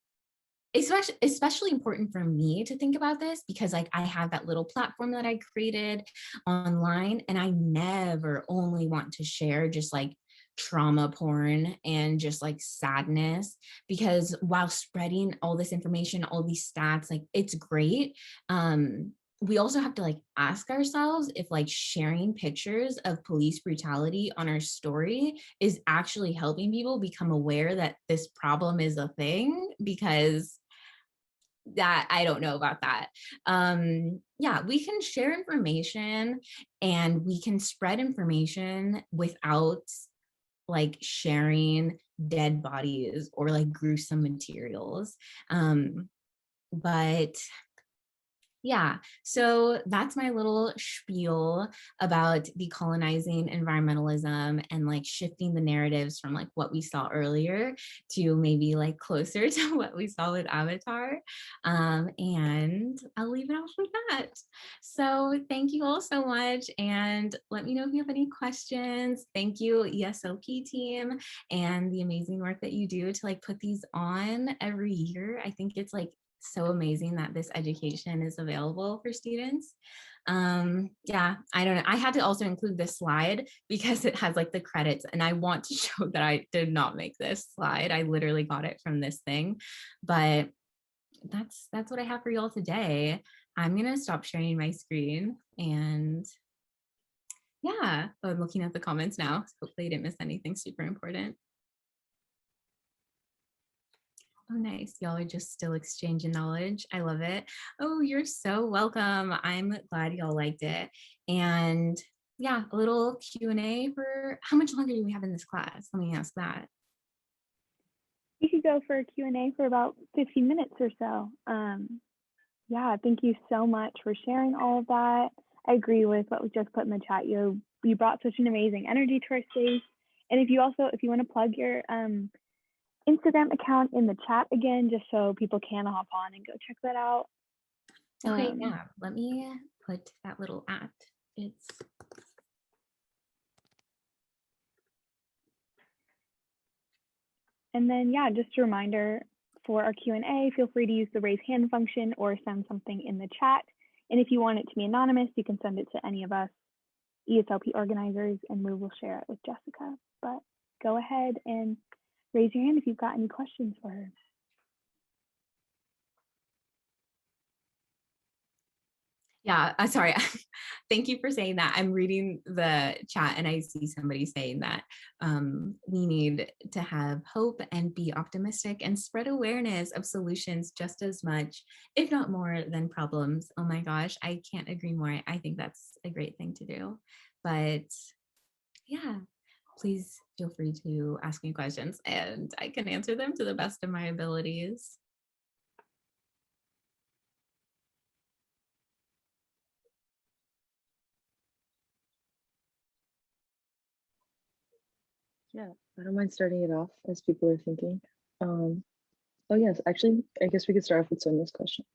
especially important for me to think about this, because like I have that little platform that I created online, and I never only want to share just like trauma porn and just like sadness, because while spreading all this information, all these stats, like it's great, we also have to like ask ourselves if like sharing pictures of police brutality on our story is actually helping people become aware that this problem is a thing, because that I don't know about that. Yeah, we can share information and we can spread information without like sharing dead bodies or like gruesome materials. But yeah, so that's my little spiel about decolonizing environmentalism and like shifting the narratives from like what we saw earlier to maybe like closer to what we saw with Avatar. And I'll leave it off with that. So thank you all so much, and let me know if you have any questions. Thank you, ESLP team, and the amazing work that you do to like put these on every year. I think it's like so amazing that this education is available for students. Yeah, I don't know. I had to also include this slide because it has like the credits, and I want to show that I did not make this slide. I literally got it from this thing, but that's what I have for y'all today. I'm gonna stop sharing my screen, and yeah, I'm looking at the comments now. So hopefully I didn't miss anything super important. Oh, nice. Y'all are just still exchanging knowledge. I love it. Oh, you're so welcome. I'm glad y'all liked it. And yeah, a little Q&A for how much longer do we have in this class? Let me ask that. We could go for a Q&A for about 15 minutes or so. Yeah, thank you so much for sharing all of that. I agree with what was just put in the chat. You brought such an amazing energy to our space. And if you want to plug your Instagram account in the chat again, just so people can hop on and go check that out. Okay, yeah, let me put that little at. It's And then, yeah, just a reminder for our Q&A, feel free to use the raise hand function or send something in the chat. And if you want it to be anonymous, you can send it to any of us ESLP organizers and we will share it with Jessica. But go ahead and raise your hand if you've got any questions for her. Yeah, sorry. Thank you for saying that. I'm reading the chat and I see somebody saying that we need to have hope and be optimistic and spread awareness of solutions just as much, if not more, than problems. Oh my gosh, I can't agree more. I think that's a great thing to do. But yeah, please feel free to ask me questions and I can answer them to the best of my abilities. Yeah, I don't mind starting it off as people are thinking. Oh yes, actually, I guess we could start off with Sonia's question.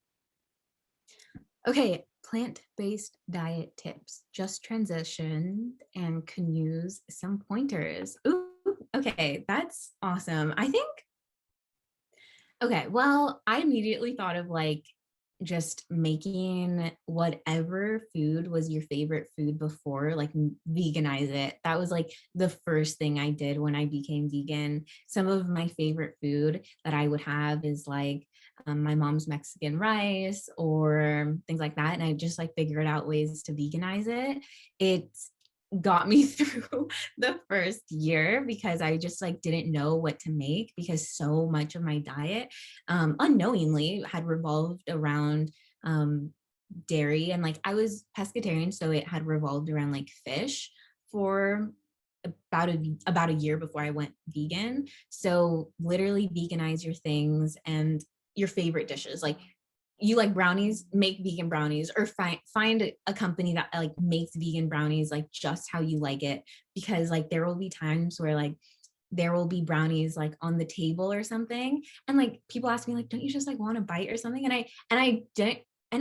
Okay, plant-based diet tips. Just transitioned and can use some pointers. Ooh, okay, that's awesome. I think, okay, well, I immediately thought of like just making whatever food was your favorite food before, like veganize it. That was like the first thing I did when I became vegan. Some of my favorite food that I would have is like my mom's Mexican rice or things like that. And I just like figured out ways to veganize it. It got me through the first year because I just like didn't know what to make because so much of my diet unknowingly had revolved around dairy, and like I was pescatarian, so it had revolved around like fish for about a year before I went vegan. So literally veganize your things and your favorite dishes. Like you like brownies, make vegan brownies, or find a company that like makes vegan brownies like just how you like it, because like there will be times where like there will be brownies like on the table or something, and like people ask me like, don't you just like want a bite or something, and I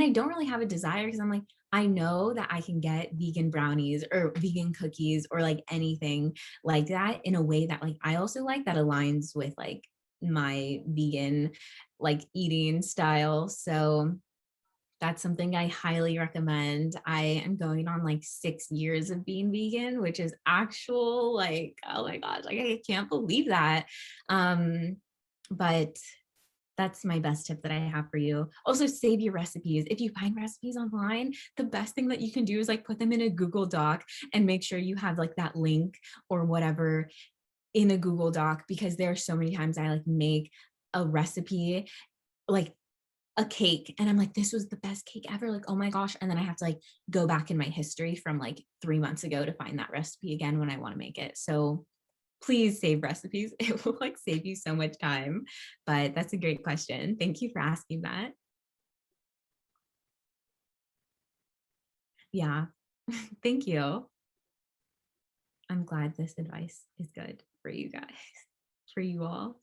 don't really have a desire because I'm like, I know that I can get vegan brownies or vegan cookies or like anything like that in a way that like I also like, that aligns with like my vegan like eating style. So that's something I highly recommend. I am going on like 6 years of being vegan, which is actual like, oh my gosh, like I can't believe that. But that's my best tip that I have for you. Also, save your recipes. If you find recipes online, the best thing that you can do is like put them in a Google Doc and make sure you have like that link or whatever in a Google Doc, because there are so many times I like make a recipe, like a cake, and I'm like, this was the best cake ever, like oh my gosh, and then I have to like go back in my history from like 3 months ago to find that recipe again when I want to make it. So please save recipes. It will like save you so much time. But that's a great question. Thank you for asking that. Yeah. Thank you. I'm glad this advice is good for you guys, for you all.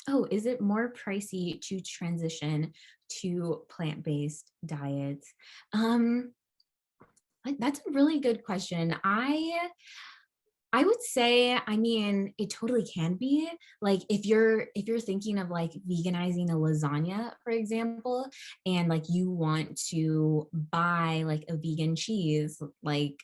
Oh, is it more pricey to transition to plant-based diets? That's a really good question. I would say, I mean, it totally can be. Like if you're thinking of like veganizing a lasagna, for example, and like you want to buy like a vegan cheese, like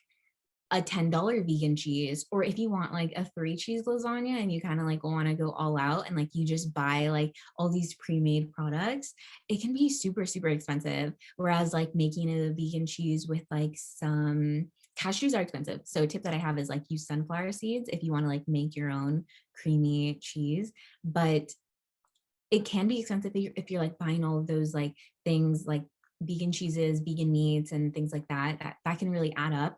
a $10 vegan cheese, or if you want like a 3 cheese lasagna and you kind of like want to go all out and like you just buy like all these pre-made products, it can be super, super expensive. Whereas like making a vegan cheese with like some cashews are expensive. So a tip that I have is like use sunflower seeds if you want to like make your own creamy cheese. But it can be expensive if you're like buying all of those like things like vegan cheeses, vegan meats, and things like that. That can really add up.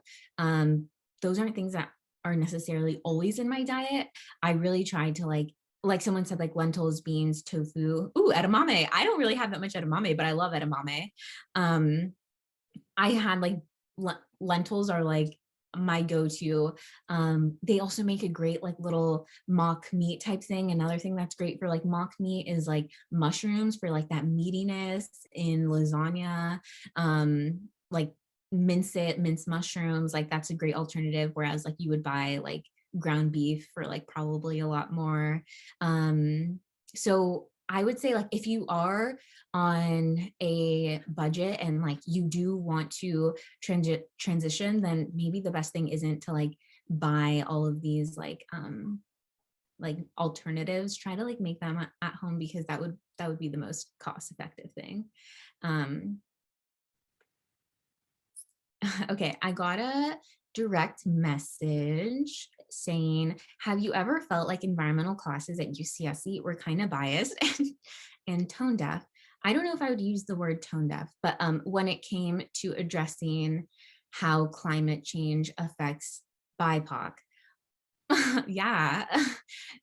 Those aren't things that are necessarily always in my diet. I really try to like someone said, like lentils, beans, tofu. Ooh, edamame. I don't really have that much edamame, but I love edamame. I had like lentils are like my go-to. They also make a great like little mock meat type thing. Another thing that's great for like mock meat is like mushrooms for like that meatiness in lasagna. Like mince mushrooms, like that's a great alternative, whereas like you would buy like ground beef for like probably a lot more. So I would say like if you are on a budget and like you do want to transition, then maybe the best thing isn't to like buy all of these like alternatives. Try to like make them at home, because that would be the most cost effective thing. Okay, I got a direct message saying, have you ever felt like environmental classes at UCSC were kind of biased and tone deaf? I don't know if I would use the word tone deaf, but when it came to addressing how climate change affects BIPOC, yeah.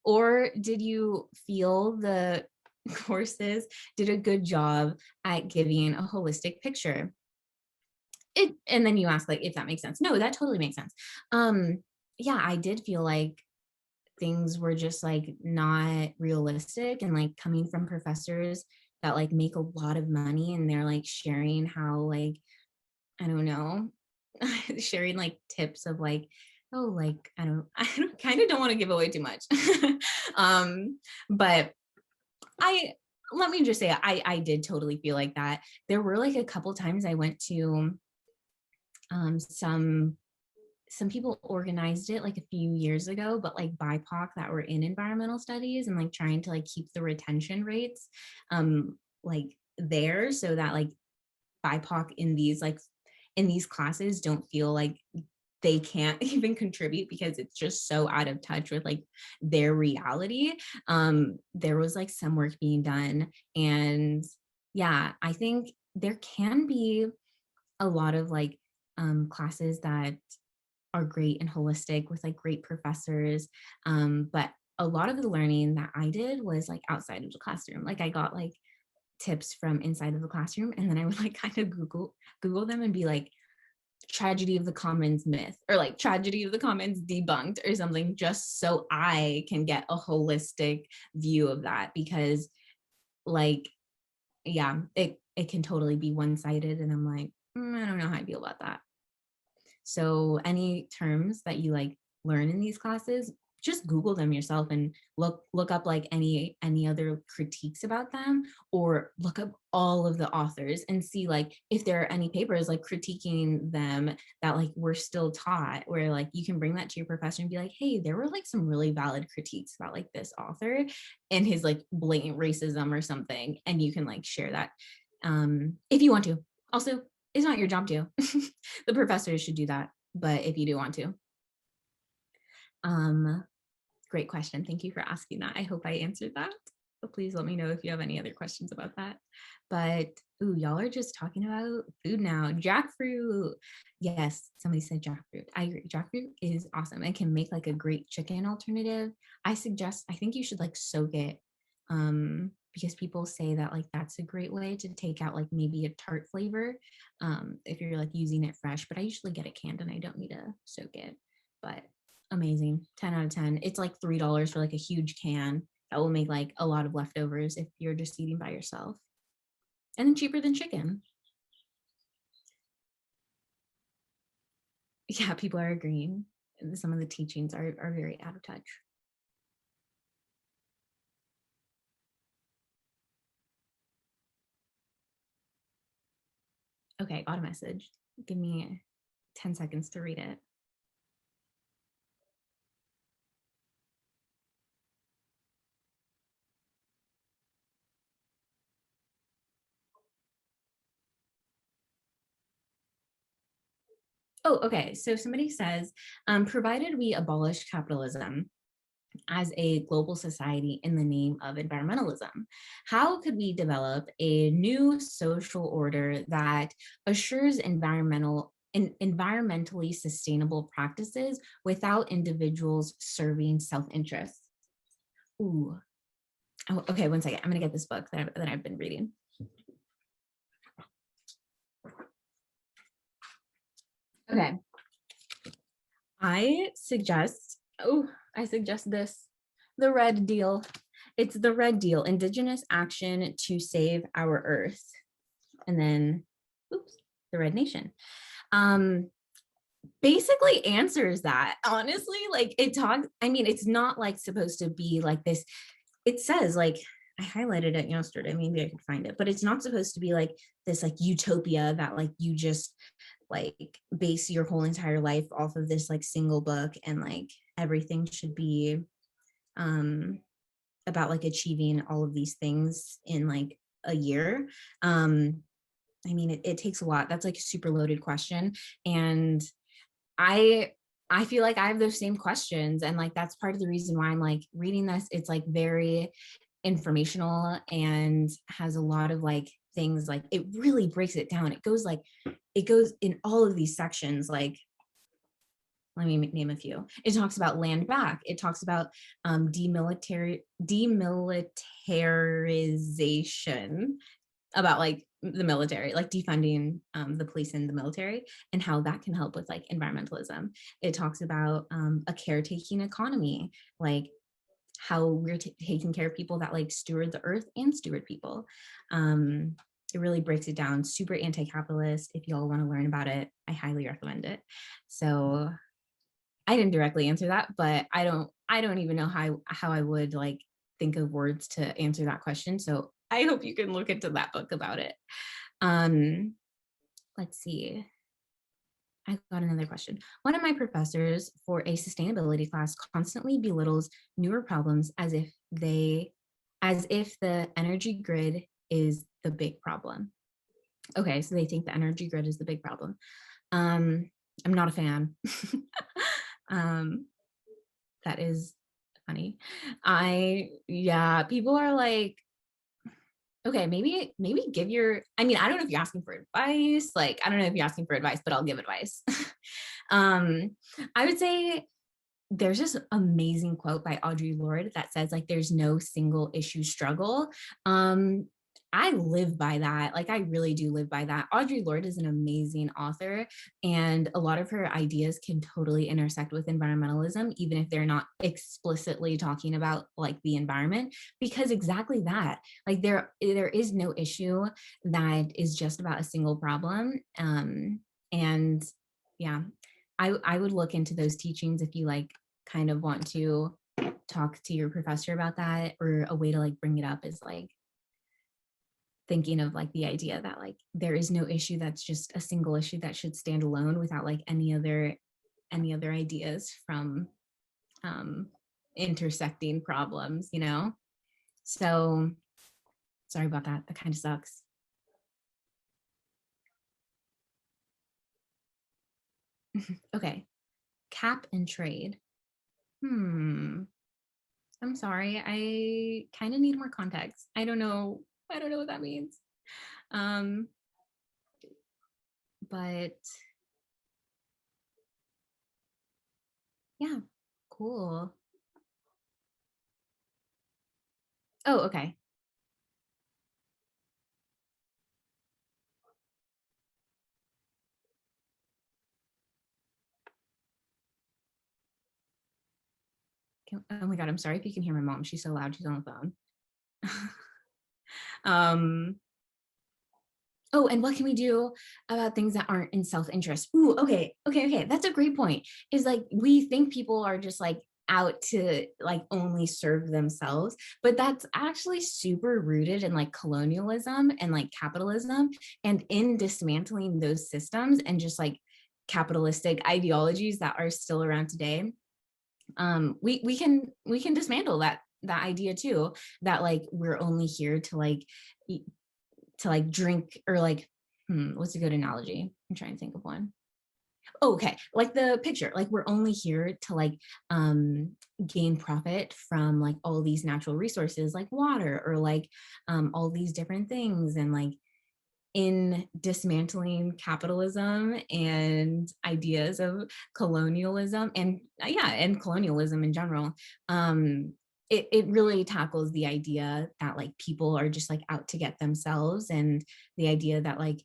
Or did you feel the courses did a good job at giving a holistic picture? And then you ask like if that makes sense. No, that totally makes sense. Yeah, I did feel like things were just like not realistic, and like coming from professors that like make a lot of money, and they're like sharing how like, I don't know, sharing like tips of like, oh, like I kind of don't want to give away too much. But let me just say I did totally feel like that. There were like a couple times I went to some people organized it like a few years ago, but like BIPOC that were in environmental studies, and like trying to like keep the retention rates like there, so that like BIPOC in these classes don't feel like they can't even contribute, because it's just so out of touch with like their reality. There was like some work being done, and yeah, I think there can be a lot of like classes that are great and holistic with like great professors, but a lot of the learning that I did was like outside of the classroom. Like I got like tips from inside of the classroom, and then I would like kind of Google them and be like, tragedy of the commons myth, or like tragedy of the commons debunked, or something, just so I can get a holistic view of that. Because like, yeah, it can totally be one-sided, and I'm like, I don't know how I feel about that. So any terms that you like learn in these classes, just Google them yourself and look up like any other critiques about them, or look up all of the authors and see like if there are any papers like critiquing them that like we're still taught, where like you can bring that to your professor and be like, hey, there were like some really valid critiques about like this author and his like blatant racism or something, and you can like share that if you want to. Also, it's not your job to. The professors should do that, but if you do want to. Great question. Thank you for asking that. I hope I answered that. So please let me know if you have any other questions about that. But ooh, y'all are just talking about food now. Jackfruit. Yes, somebody said jackfruit. I agree. Jackfruit is awesome and can make like a great chicken alternative. I think you should like soak it, because people say that like that's a great way to take out like maybe a tart flavor if you're like using it fresh. But I usually get it canned and I don't need to soak it. But amazing, 10 out of 10. It's like $3 for like a huge can that will make like a lot of leftovers if you're just eating by yourself, and then cheaper than chicken. Yeah, people are agreeing. Some of the teachings are very out of touch. Okay, got a message. Give me 10 seconds to read it. Oh, okay. So somebody says, provided we abolish capitalism as a global society in the name of environmentalism, how could we develop a new social order that assures environmentally sustainable practices without individuals serving self-interest? Ooh. Oh, okay, one second. I'm gonna get this book that I've been reading. Okay. I suggest this, the Red Deal. It's the Red Deal, Indigenous Action to Save Our Earth. And then, oops, the Red Nation. Basically answers that, honestly. Like it talks, I mean, it's not like supposed to be like this. It says, like, I highlighted it yesterday, maybe I could find it, but it's not supposed to be like this like utopia that like you just like base your whole entire life off of this like single book, and like everything should be about like achieving all of these things in like a year. I mean, it takes a lot. That's like a super loaded question. And I feel like I have those same questions. And like, that's part of the reason why I'm like reading this. It's like very informational and has a lot of like things, like it really breaks it down. It goes in all of these sections. Like, let me name a few. It talks about land back. It talks about demilitarization, about like the military, like defunding the police and the military, and how that can help with like environmentalism. It talks about a caretaking economy, like how we're taking care of people that like steward the earth and steward people. It really breaks it down, super anti-capitalist. If y'all want to learn about it, I highly recommend it. So I didn't directly answer that, but I don't even know how I would like think of words to answer that question. So I hope you can look into that book about it. Let's see. I got another question. One of my professors for a sustainability class constantly belittles newer problems as if the energy grid is the big problem. Okay, so they think the energy grid is the big problem. I'm not a fan. That is funny. People are like, okay, maybe give your, I mean, I don't know if you're asking for advice. Like, I don't know if you're asking for advice, but I'll give advice. I would say there's this amazing quote by Audre Lorde that says like, there's no single issue struggle. I live by that. Like, I really do live by that. Audre Lorde is an amazing author, and a lot of her ideas can totally intersect with environmentalism, even if they're not explicitly talking about like the environment, because exactly that, like there is no issue that is just about a single problem. And yeah, I would look into those teachings if you like kind of want to talk to your professor about that, or a way to like bring it up is like thinking of like the idea that like there is no issue that's just a single issue that should stand alone without like any other ideas from intersecting problems, you know? So sorry about that. That kind of sucks. Okay. Cap and trade. I'm sorry. I kind of need more context. I don't know what that means. But yeah, cool. Oh, okay. Oh my God, I'm sorry if you can hear my mom. She's so loud, she's on the phone. Oh, and what can we do about things that aren't in self-interest? Ooh, okay. That's a great point. Is like, we think people are just like out to like only serve themselves, but that's actually super rooted in like colonialism and like capitalism, and in dismantling those systems and just like capitalistic ideologies that are still around today. We can dismantle that idea too, that like we're only here to like drink, or like what's a good analogy? I'm trying to think of one. Okay, like the picture, like we're only here to like gain profit from like all these natural resources like water, or like all these different things. And like in dismantling capitalism and ideas of colonialism, and colonialism in general, it really tackles the idea that like people are just like out to get themselves, and the idea that like,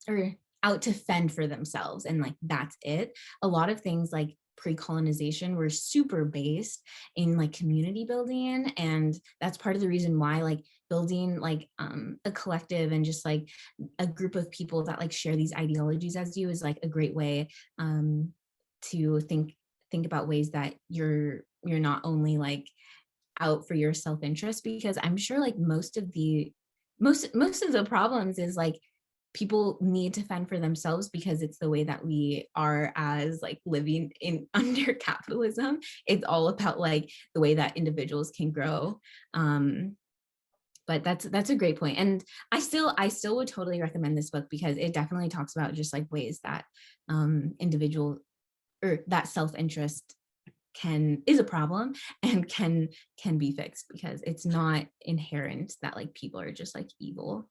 or out to fend for themselves, and like that's it. A lot of things like pre-colonization were super based in like community building, and that's part of the reason why like building like a collective and just like a group of people that like share these ideologies as you is like a great way to think about ways that you're not only like out for your self-interest, because I'm sure like most of the problems is like people need to fend for themselves because it's the way that we are as like living in under capitalism. It's all about like the way that individuals can grow. But that's a great point. And I still would totally recommend this book because it definitely talks about just like ways that individual or that self-interest is a problem and can be fixed, because it's not inherent that like people are just like evil.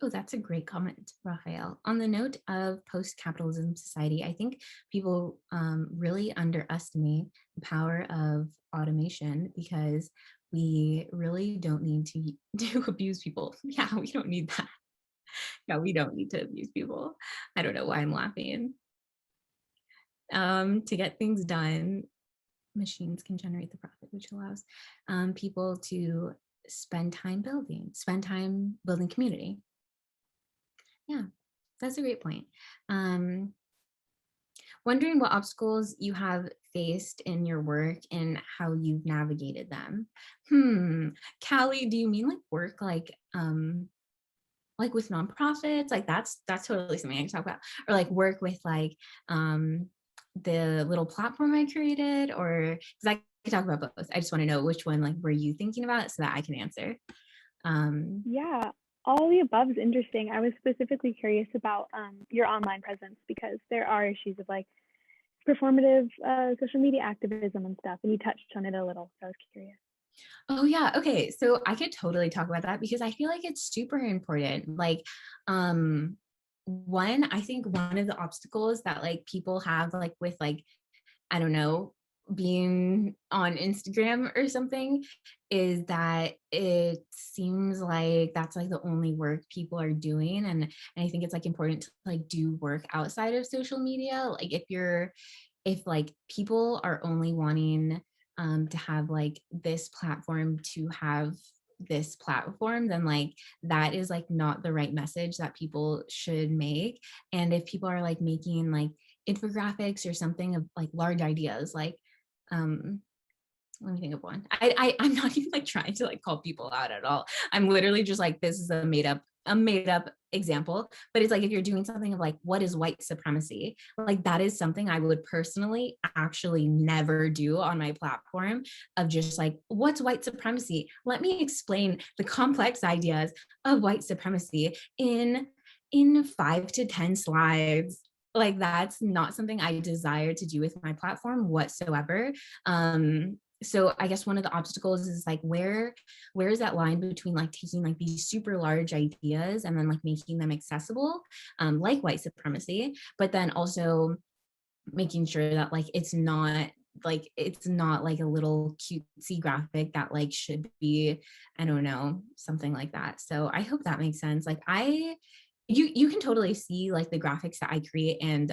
Oh, that's a great comment, Raphael. On the note of post-capitalism society, I think people really underestimate the power of automation, because we really don't need to abuse people. Yeah, we don't need that. Yeah, we don't need to abuse people. I don't know why I'm laughing. To get things done, machines can generate the profit, which allows people to spend time building community. Yeah, that's a great point. Wondering what obstacles you have faced in your work and how you've navigated them. Callie, do you mean like work like with nonprofits? Like that's totally something I can talk about. Or like work with like the little platform I created, or because I can talk about both. I just want to know which one like were you thinking about so that I can answer. Yeah, all the above is interesting. I was specifically curious about your online presence, because there are issues of like performative social media activism and stuff, and you touched on it a little, so I was curious. Oh yeah, okay. So I could totally talk about that because I feel like it's super important. Like, I think one of the obstacles that like people have like with like, I don't know, being on Instagram or something is that it seems like that's like the only work people are doing. And I think it's like important to like do work outside of social media. Like if like people are only wanting to have like this platform to have this platform, then like that is like not the right message that people should make. And if people are like making like infographics or something of like large ideas, like let me think of one. I'm not even like trying to like call people out at all. I'm literally just like, this is a made up example, but it's like if you're doing something of like, what is white supremacy? Like that is something I would personally actually never do on my platform, of just like, what's white supremacy? Let me explain the complex ideas of white supremacy in 5 to 10 slides. Like that's not something I desire to do with my platform whatsoever. So I guess one of the obstacles is like where is that line between like taking like these super large ideas and then like making them accessible, like white supremacy, but then also making sure that like it's not like a little cutesy graphic that like should be, I don't know, something like that. So I hope that makes sense. Like you can totally see like the graphics that I create, and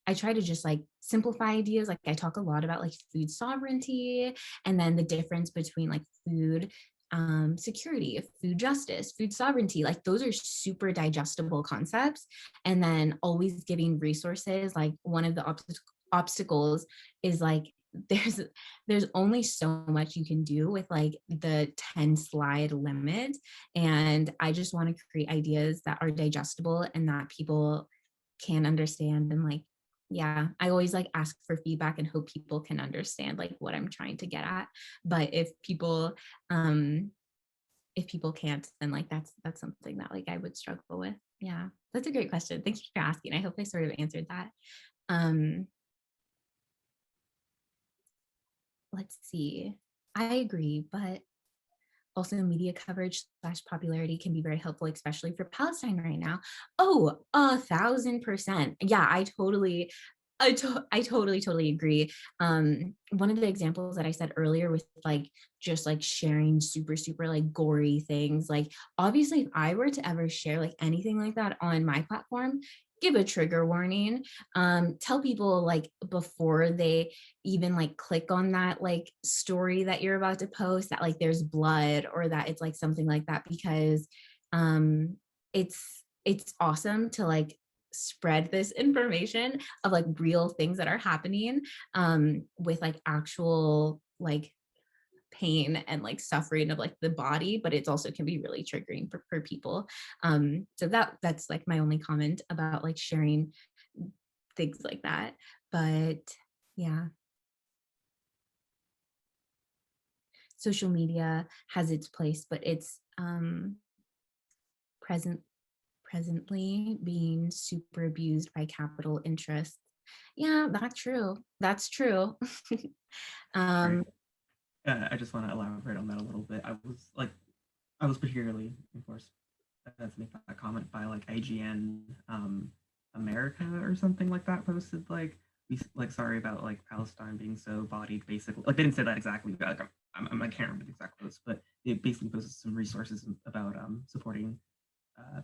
I try to just like simplify ideas. Like I talk a lot about like food sovereignty, and then the difference between like food security, food justice, food sovereignty. Like those are super digestible concepts. And then always giving resources. Like one of the obstacles is like there's only so much you can do with like the 10 slide limit, and I just want to create ideas that are digestible and that people can understand. And like, yeah, I always like ask for feedback and hope people can understand like what I'm trying to get at. But if people can't, then like that's something that like I would struggle with. Yeah, that's a great question. Thank you for asking. I hope I sort of answered that. Let's see. I agree, but also media coverage / popularity can be very helpful, especially for Palestine right now. Oh, 1000%. Yeah, I totally agree. One of the examples that I said earlier with like just like sharing super like gory things, like obviously if I were to ever share like anything like that on my platform, give a trigger warning, tell people like before they even like click on that like story that you're about to post that like there's blood or that it's like something like that, because it's awesome to like spread this information of like real things that are happening with like actual like pain and like suffering of like the body, but it's also can be really triggering for people. So that's like my only comment about like sharing things like that. But yeah, social media has its place, but it's presently being super abused by capital interests. Yeah, that's true. Right. I just want to elaborate on that a little bit. I was particularly enforced to make that comment by like IGN America or something like that, posted like we like sorry about like Palestine being so bodied, basically. Like they didn't say that exactly, but like I can't remember the exact post, but it basically posted some resources about supporting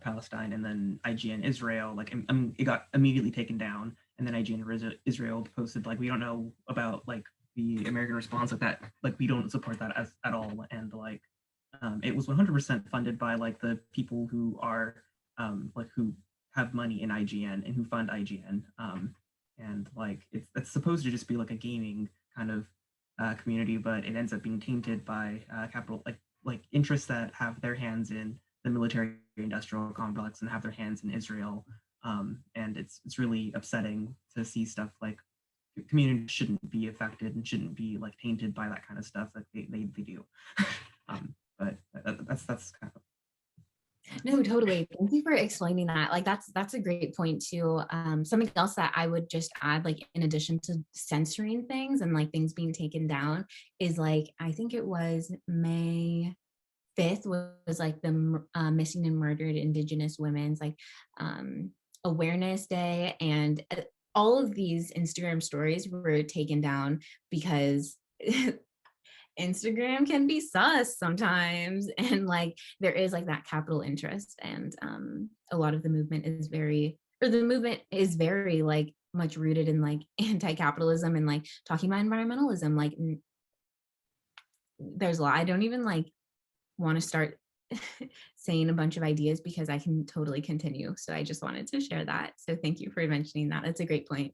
Palestine, and then IGN Israel, like it got immediately taken down, and then IGN Israel posted like we don't know about like the American response, like that, like we don't support that at all, and like it was 100% funded by like the people who are like who have money in IGN and who fund IGN, and like it's supposed to just be like a gaming kind of community, but it ends up being tainted by capital like interests that have their hands in the military industrial complex and have their hands in Israel. And it's really upsetting to see stuff like communities shouldn't be affected and shouldn't be like tainted by that kind of stuff that they do. But that's kind of. No, totally. Thank you for explaining that. Like that's a great point too. Something else that I would just add, like in addition to censoring things and like things being taken down, is like I think it was May 5th was like the missing and murdered Indigenous women's like awareness day, and all of these Instagram stories were taken down because Instagram can be sus sometimes, and like there is like that capital interest, and a lot of the movement is very like much rooted in like anti-capitalism and like talking about environmentalism. Like there's a lot. I don't even like want to start saying a bunch of ideas because I can totally continue. So I just wanted to share that. So thank you for mentioning that. That's a great point.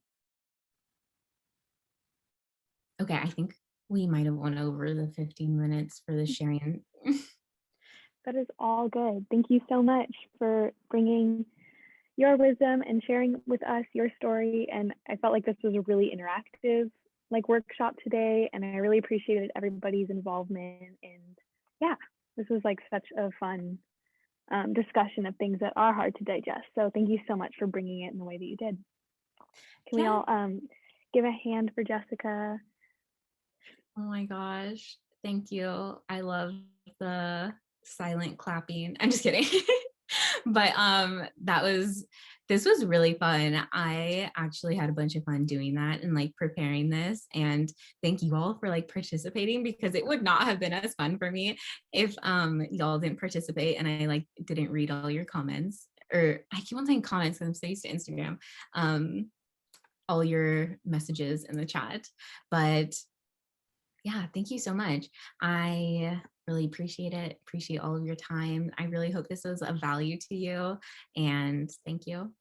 Okay, I think we might have went over the 15 minutes for the sharing. That is all good. Thank you so much for bringing your wisdom and sharing with us your story. And I felt like this was a really interactive like workshop today, and I really appreciated everybody's involvement. And yeah, this was like such a fun discussion of things that are hard to digest. So thank you so much for bringing it in the way that you did. Can we all give a hand for Jessica? Oh my gosh, thank you. I love the silent clapping. I'm just kidding. But this was really fun. I actually had a bunch of fun doing that and like preparing this, and thank you all for like participating, because it would not have been as fun for me if y'all didn't participate and I like didn't read all your comments, or I keep on saying comments because I'm so used to Instagram, all your messages in the chat. But yeah, thank you so much. I really appreciate it. Appreciate all of your time. I really hope this was of value to you, and thank you.